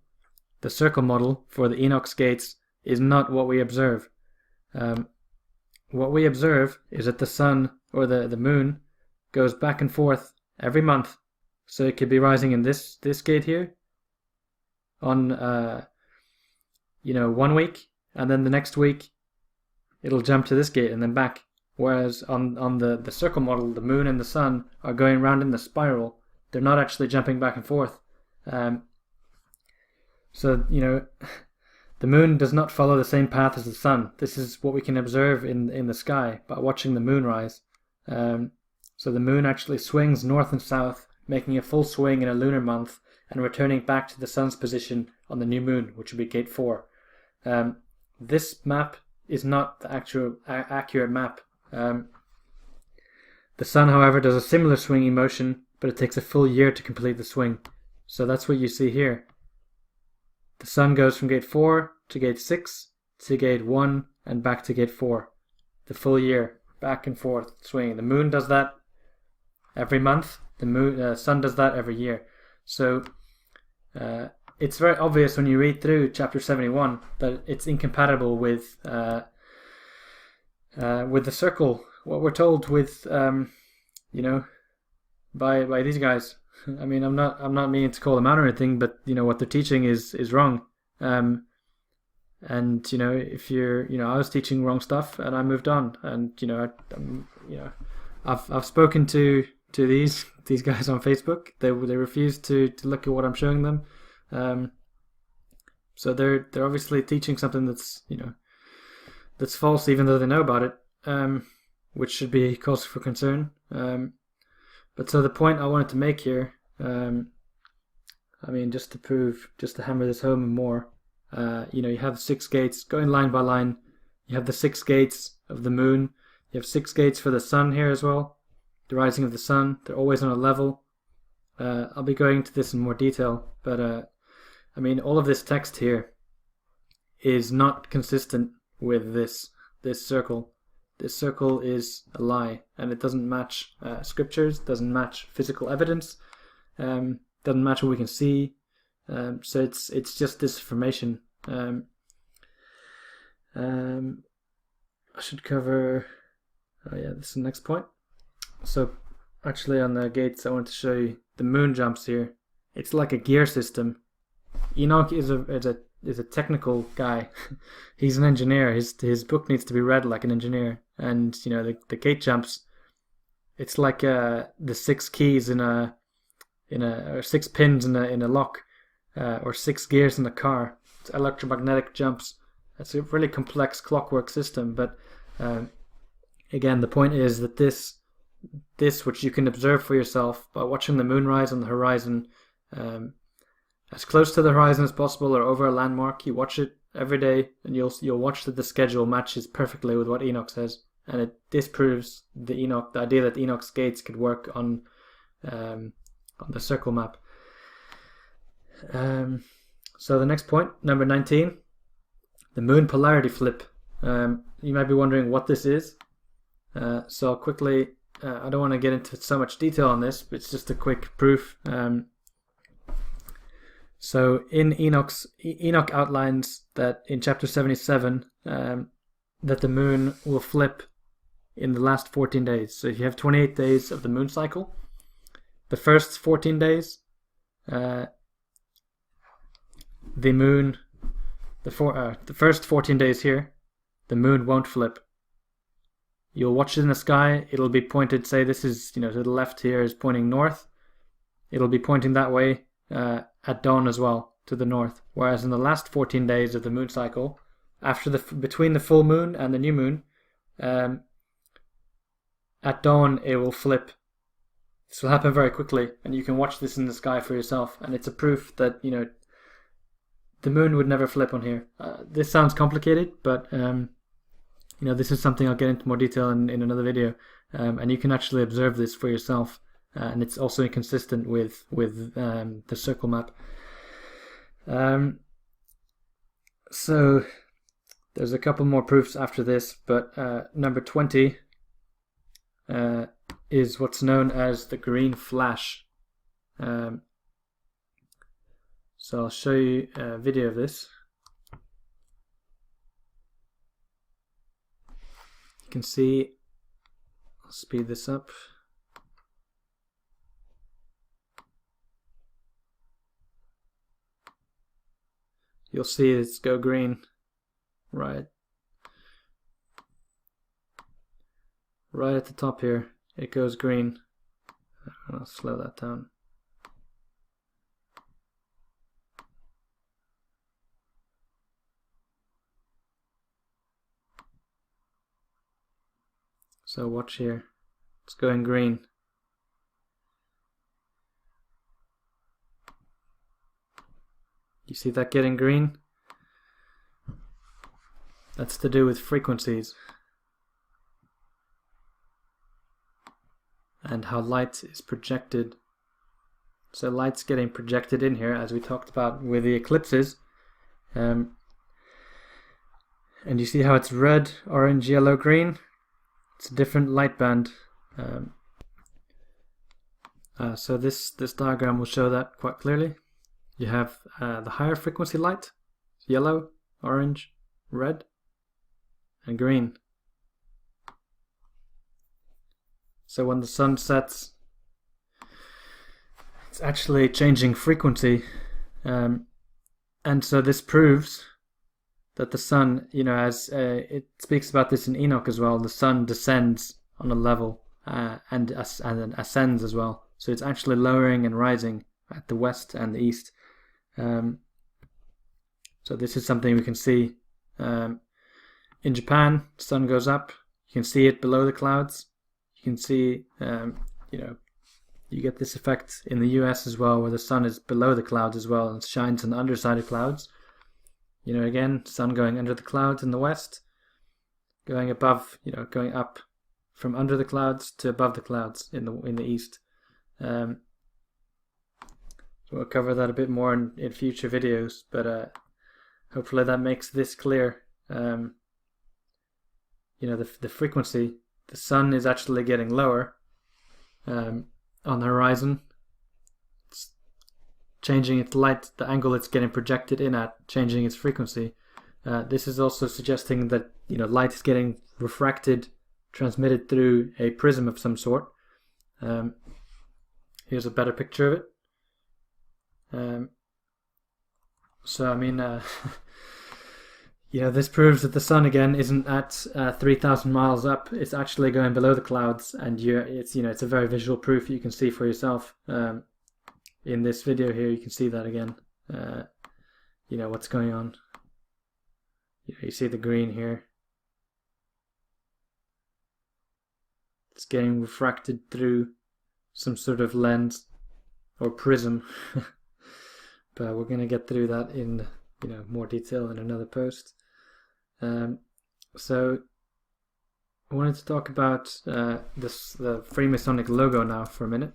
the circle model for the Enoch gates, is not what we observe. What we observe is that the sun or the moon goes back and forth every month. So it could be rising in this gate here on 1 week, and then the next week it'll jump to this gate and then back. Whereas on the circle model, the moon and the sun are going around in the spiral. They're not actually jumping back and forth. So the moon does not follow the same path as the sun. This is what we can observe in the sky by watching the moon rise. So the moon actually swings north and south, making a full swing in a lunar month and returning back to the sun's position on the new moon, which would be gate 4. This map is not the actual accurate map. The sun, however, does a similar swinging motion, but it takes a full year to complete the swing. So that's what you see here. The sun goes from gate 4 to gate 6 to gate 1 and back to gate 4. The full year, back and forth swinging. The moon does that every month. The sun does that every year. So it's very obvious when you read through chapter 71 that it's incompatible with the circle. What we're told with by these guys. I'm not meaning to call them out or anything, but what they're teaching is wrong. And if you're I was teaching wrong stuff and I moved on, and I've spoken to these guys on Facebook. They refuse to look at what I'm showing them. So they're obviously teaching something that's that's false, even though they know about it, which should be cause for concern. But so the point I wanted to make here, just to hammer this home more, you have 6 gates going line by line. You have the 6 gates of the moon. You have 6 gates for the sun here as well. the rising of the sun. They're always on a level. I'll be going into this in more detail, but I mean, all of this text here is not consistent with this circle. This circle is a lie, and it doesn't match scriptures, doesn't match physical evidence, doesn't match what we can see. So it's just disinformation. I should cover. Oh yeah, this is the next point. So actually, on the gates, I want to show you the moon jumps here. It's like a gear system. Enoch is a technical guy. He's an engineer. His book needs to be read like an engineer. And you know, the gate jumps. It's like the 6 keys or 6 pins in a lock, or 6 gears in a car. It's electromagnetic jumps. It's a really complex clockwork system. But again, the point is that this which you can observe for yourself by watching the moon rise on the horizon, as close to the horizon as possible or over a landmark. You watch it every day, and you'll watch that the schedule matches perfectly with what Enoch says, and it disproves the idea that Enoch's gates could work on the circle map. So the next point, number 19, the moon polarity flip. You might be wondering what this is. So I'll quickly, I don't want to get into so much detail on this, but it's just a quick proof. So in Enoch outlines that in chapter 77 that the moon will flip in the last 14 days. So if you have 28 days of the moon cycle, the first 14 days, the first 14 days here, the moon won't flip. You'll watch it in the sky. It'll be pointed. Say this is, to the left here is pointing north. It'll be pointing that way at dawn as well, to the north. Whereas in the last 14 days of the moon cycle, between the full moon and the new moon, at dawn it will flip. This will happen very quickly, and you can watch this in the sky for yourself. And it's a proof that the moon would never flip on here. This sounds complicated, but this is something I'll get into more detail in another video, and you can actually observe this for yourself. And it's also inconsistent with the circle map. So there's a couple more proofs after this, but number 20 is what's known as the green flash. So I'll show you a video of this. You can see, I'll speed this up. You'll see it's go green right at the top here. It goes green. I'll slow that down. So watch here. It's going green. You see that getting green? That's to do with frequencies and how light is projected. So light's getting projected in here, as we talked about with the eclipses. And you see how it's red, orange, yellow, green? It's a different light band. So this diagram will show that quite clearly. You have the higher frequency light, yellow, orange, red, and green. So when the sun sets, it's actually changing frequency. And so this proves that the sun, as it speaks about this in Enoch as well, the sun descends on a level and ascends as well. So it's actually lowering and rising at the west and the east. So this is something we can see. In Japan, the sun goes up. You can see it below the clouds. You can see, you get this effect in the US as well, where the sun is below the clouds as well and shines on the underside of clouds. Again, sun going under the clouds in the west, going above, going up from under the clouds to above the clouds in the east. So we'll cover that a bit more in future videos, but hopefully that makes this clear. The frequency, the sun is actually getting lower on the horizon. It's changing its light, the angle it's getting projected in at, changing its frequency. This is also suggesting that light is getting refracted, transmitted through a prism of some sort. Here's a better picture of it. So I mean, this proves that the sun again isn't at 3,000 miles up. It's actually going below the clouds, and it's a very visual proof you can see for yourself. In this video here, you can see that again. What's going on. You see the green here. It's getting refracted through some sort of lens or prism. But we're going to get through that in more detail in another post. So I wanted to talk about the Freemasonic logo now for a minute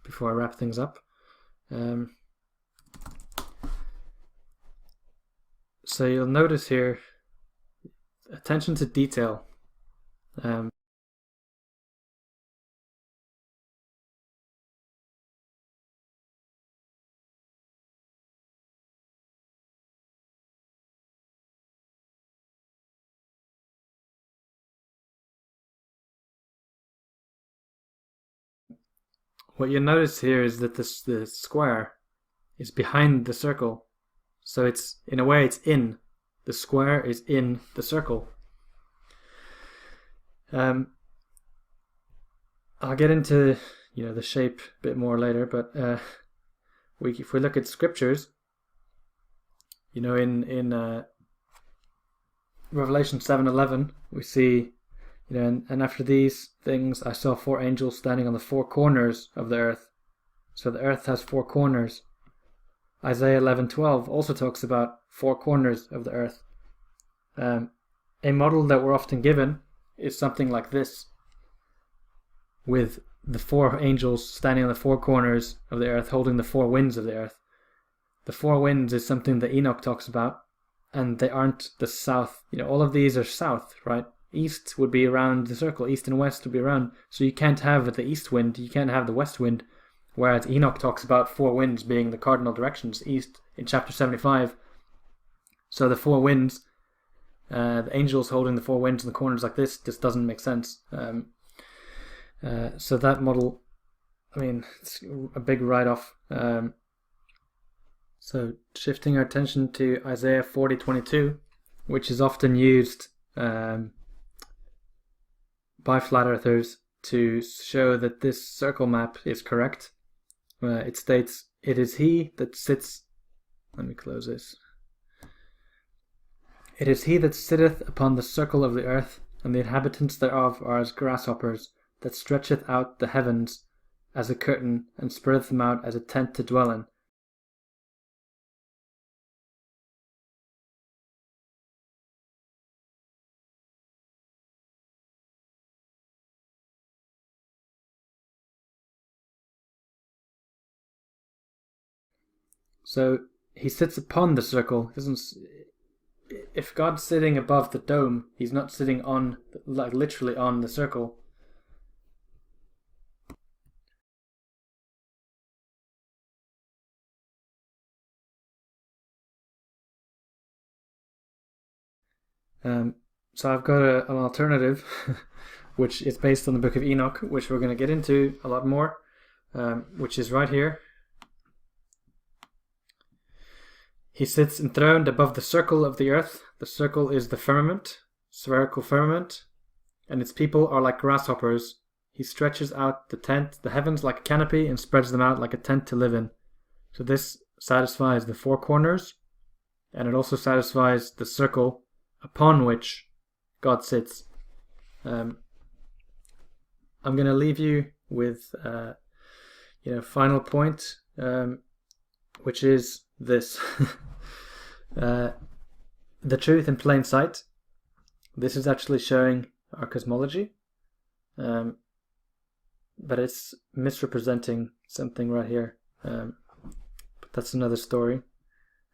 before I wrap things up. So you'll notice here attention to detail. What you notice here is that the square is behind the circle. So it's, in a way, it's in. The square is in the circle. I'll get into the shape a bit more later, but if we look at scriptures, in Revelation 7:11, we see, and after these things I saw 4 angels standing on the 4 corners of the earth. So the earth has 4 corners. Isaiah 11:12 also talks about 4 corners of the earth. A model that we're often given is something like this, with the 4 angels standing on the 4 corners of the earth, holding the 4 winds of the earth. The 4 winds is something that Enoch talks about, and they aren't the south. All of these are south, right? East would be around the circle, east and west would be around. So you can't have the east wind, you can't have the west wind. Whereas Enoch talks about 4 winds being the cardinal directions, east, in chapter 75. So the 4 winds, the angels holding the 4 winds in the corners like this, just doesn't make sense. So that model, it's a big write-off. So shifting our attention to Isaiah 40:22, which is often used by flat earthers to show that this circle map is correct. It states, "It is he that sits..." Let me close this. "It is he that sitteth upon the circle of the earth, and the inhabitants thereof are as grasshoppers, that stretcheth out the heavens as a curtain, and spreadeth them out as a tent to dwell in." So he sits upon the circle. If God's sitting above the dome, he's not sitting on, like, literally on the circle. So I've got an alternative, which is based on the book of Enoch, which we're going to get into a lot more, which is right here. He sits enthroned above the circle of the earth. The circle is the firmament, spherical firmament, and its people are like grasshoppers. He stretches out the heavens like a canopy, and spreads them out like a tent to live in. So this satisfies the 4 corners, and it also satisfies the circle upon which God sits. I'm going to leave you with final point, which is this. The truth in plain sight. This is actually showing our cosmology. but it's misrepresenting something right here. But that's another story.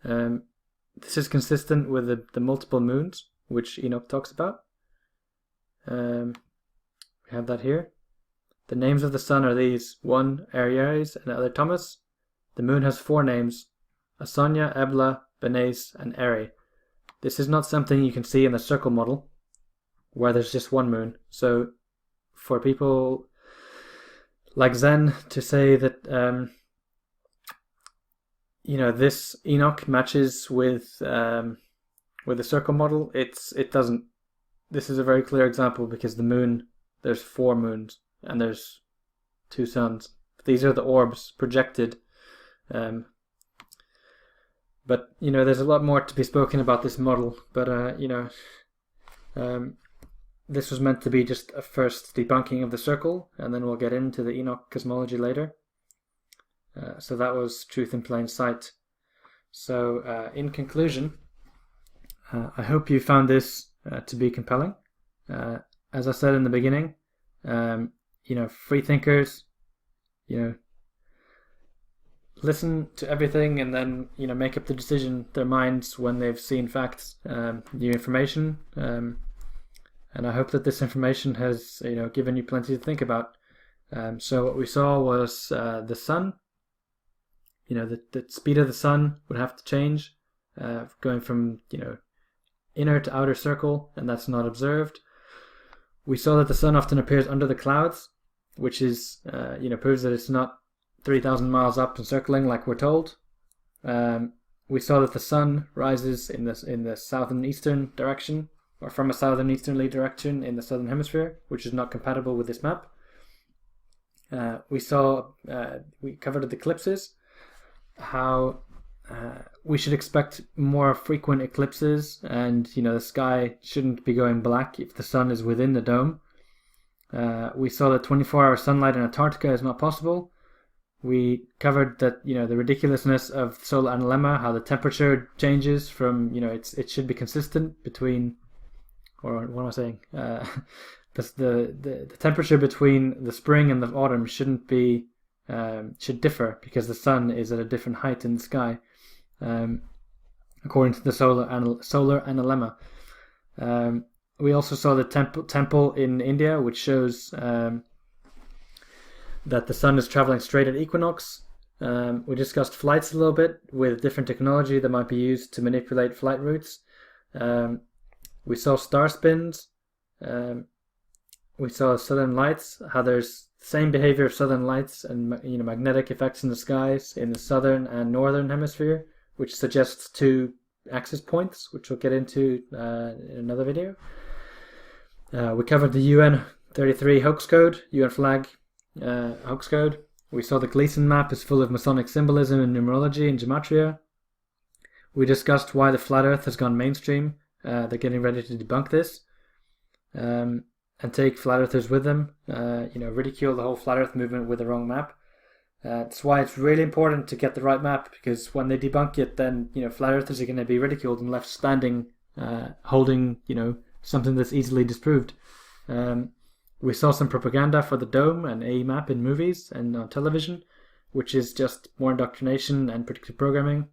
This is consistent with the multiple moons, which Enoch talks about. We have that here. The names of the sun are these: one Aries and the other Thomas. The moon has 4 names: Asonia, Ebla, Benes, and Eri. This is not something you can see in the circle model, where there's just one moon. So for people like Zen to say that this Enoch matches with the circle model, it doesn't. This is a very clear example because the moon, there's 4 moons and there's 2 suns. These are the orbs projected. But there's a lot more to be spoken about this model. But this was meant to be just a first debunking of the circle, and then we'll get into the Enoch cosmology later. So that was Truth in Plain Sight. So in conclusion, I hope you found this to be compelling. As I said in the beginning, free thinkers, listen to everything and then make up their minds when they've seen facts, new information. And I hope that this information has given you plenty to think about. So what we saw was the sun. The speed of the sun would have to change, going from inner to outer circle, and that's not observed. We saw that the sun often appears under the clouds, which is proves that it's not 3,000 miles up and circling like we're told. We saw that the sun rises in the southern eastern direction, or from a southern easterly direction in the southern hemisphere, which is not compatible with this map. We covered eclipses, how we should expect more frequent eclipses, and the sky shouldn't be going black if the sun is within the dome. We saw that 24-hour sunlight in Antarctica is not possible. We covered that the ridiculousness of solar analemma, how the temperature changes from it should be consistent between, or what am I saying? The temperature between the spring and the autumn should differ because the sun is at a different height in the sky, according to the solar analemma. We also saw the temple in India, which shows that the sun is traveling straight at equinox. We discussed flights a little bit with different technology that might be used to manipulate flight routes. We saw star spins. We saw southern lights, how there's the same behavior of southern lights and magnetic effects in the skies in the southern and northern hemisphere, which suggests 2 axis points, which we'll get into in another video. We covered the UN 33 hoax code, UN flag hoax code. We saw the Gleason map is full of Masonic symbolism and numerology and gematria. We discussed why the flat earth has gone mainstream. They're getting ready to debunk this and take flat earthers with them, ridicule the whole flat earth movement with the wrong map. That's why it's really important to get the right map, because when they debunk it, then flat earthers are going to be ridiculed and left standing holding something that's easily disproved. We saw some propaganda for the dome and AE map in movies and on television, which is just more indoctrination and predictive programming.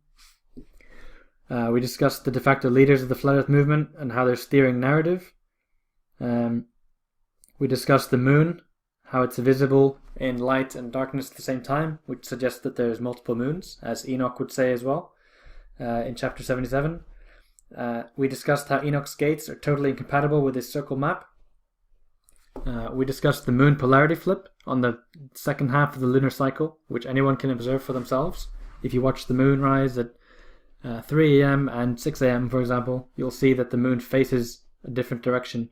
We discussed the de facto leaders of the flat earth movement and how they're steering narrative. We discussed the moon, how it's visible in light and darkness at the same time, which suggests that there's multiple moons, as Enoch would say as well, in chapter 77. We discussed how Enoch's gates are totally incompatible with his circle map. We discussed the moon polarity flip on the second half of the lunar cycle, which anyone can observe for themselves. If you watch the moon rise at 3 a.m. and 6 a.m., for example, you'll see that the moon faces a different direction.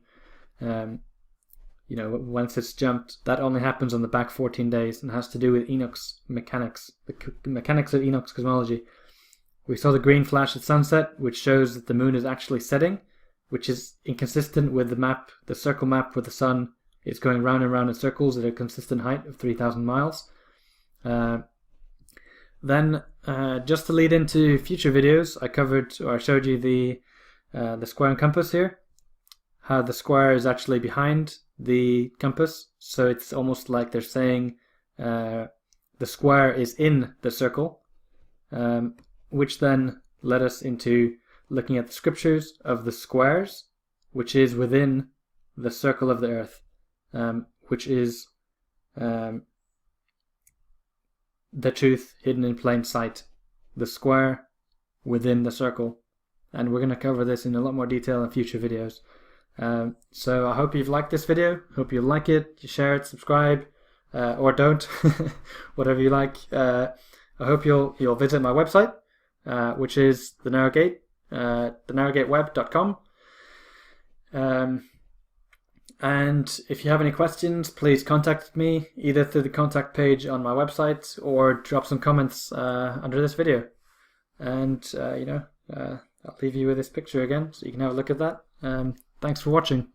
Once it's jumped, that only happens on the back 14 days and has to do with Enoch's mechanics, the mechanics of Enoch's cosmology. We saw the green flash at sunset, which shows that the moon is actually setting, which is inconsistent with the map, the circle map, where the sun is going round and round in circles at a consistent height of 3,000 miles. Then, just to lead into future videos, I showed you the square and compass here, how the square is actually behind the compass. So it's almost like they're saying the square is in the circle, which then led us into looking at the scriptures of the squares, which is within the circle of the earth, which is the truth hidden in plain sight, the square within the circle. And we're going to cover this in a lot more detail in future videos. So I hope you've liked this video. Hope you like it, you share it, subscribe, or don't, whatever you like. I hope you'll visit my website, which is the Narrowgate, thenarrowgateweb.com. And if you have any questions, please contact me either through the contact page on my website or drop some comments under this video. And I'll leave you with this picture again so you can have a look at that. Thanks for watching.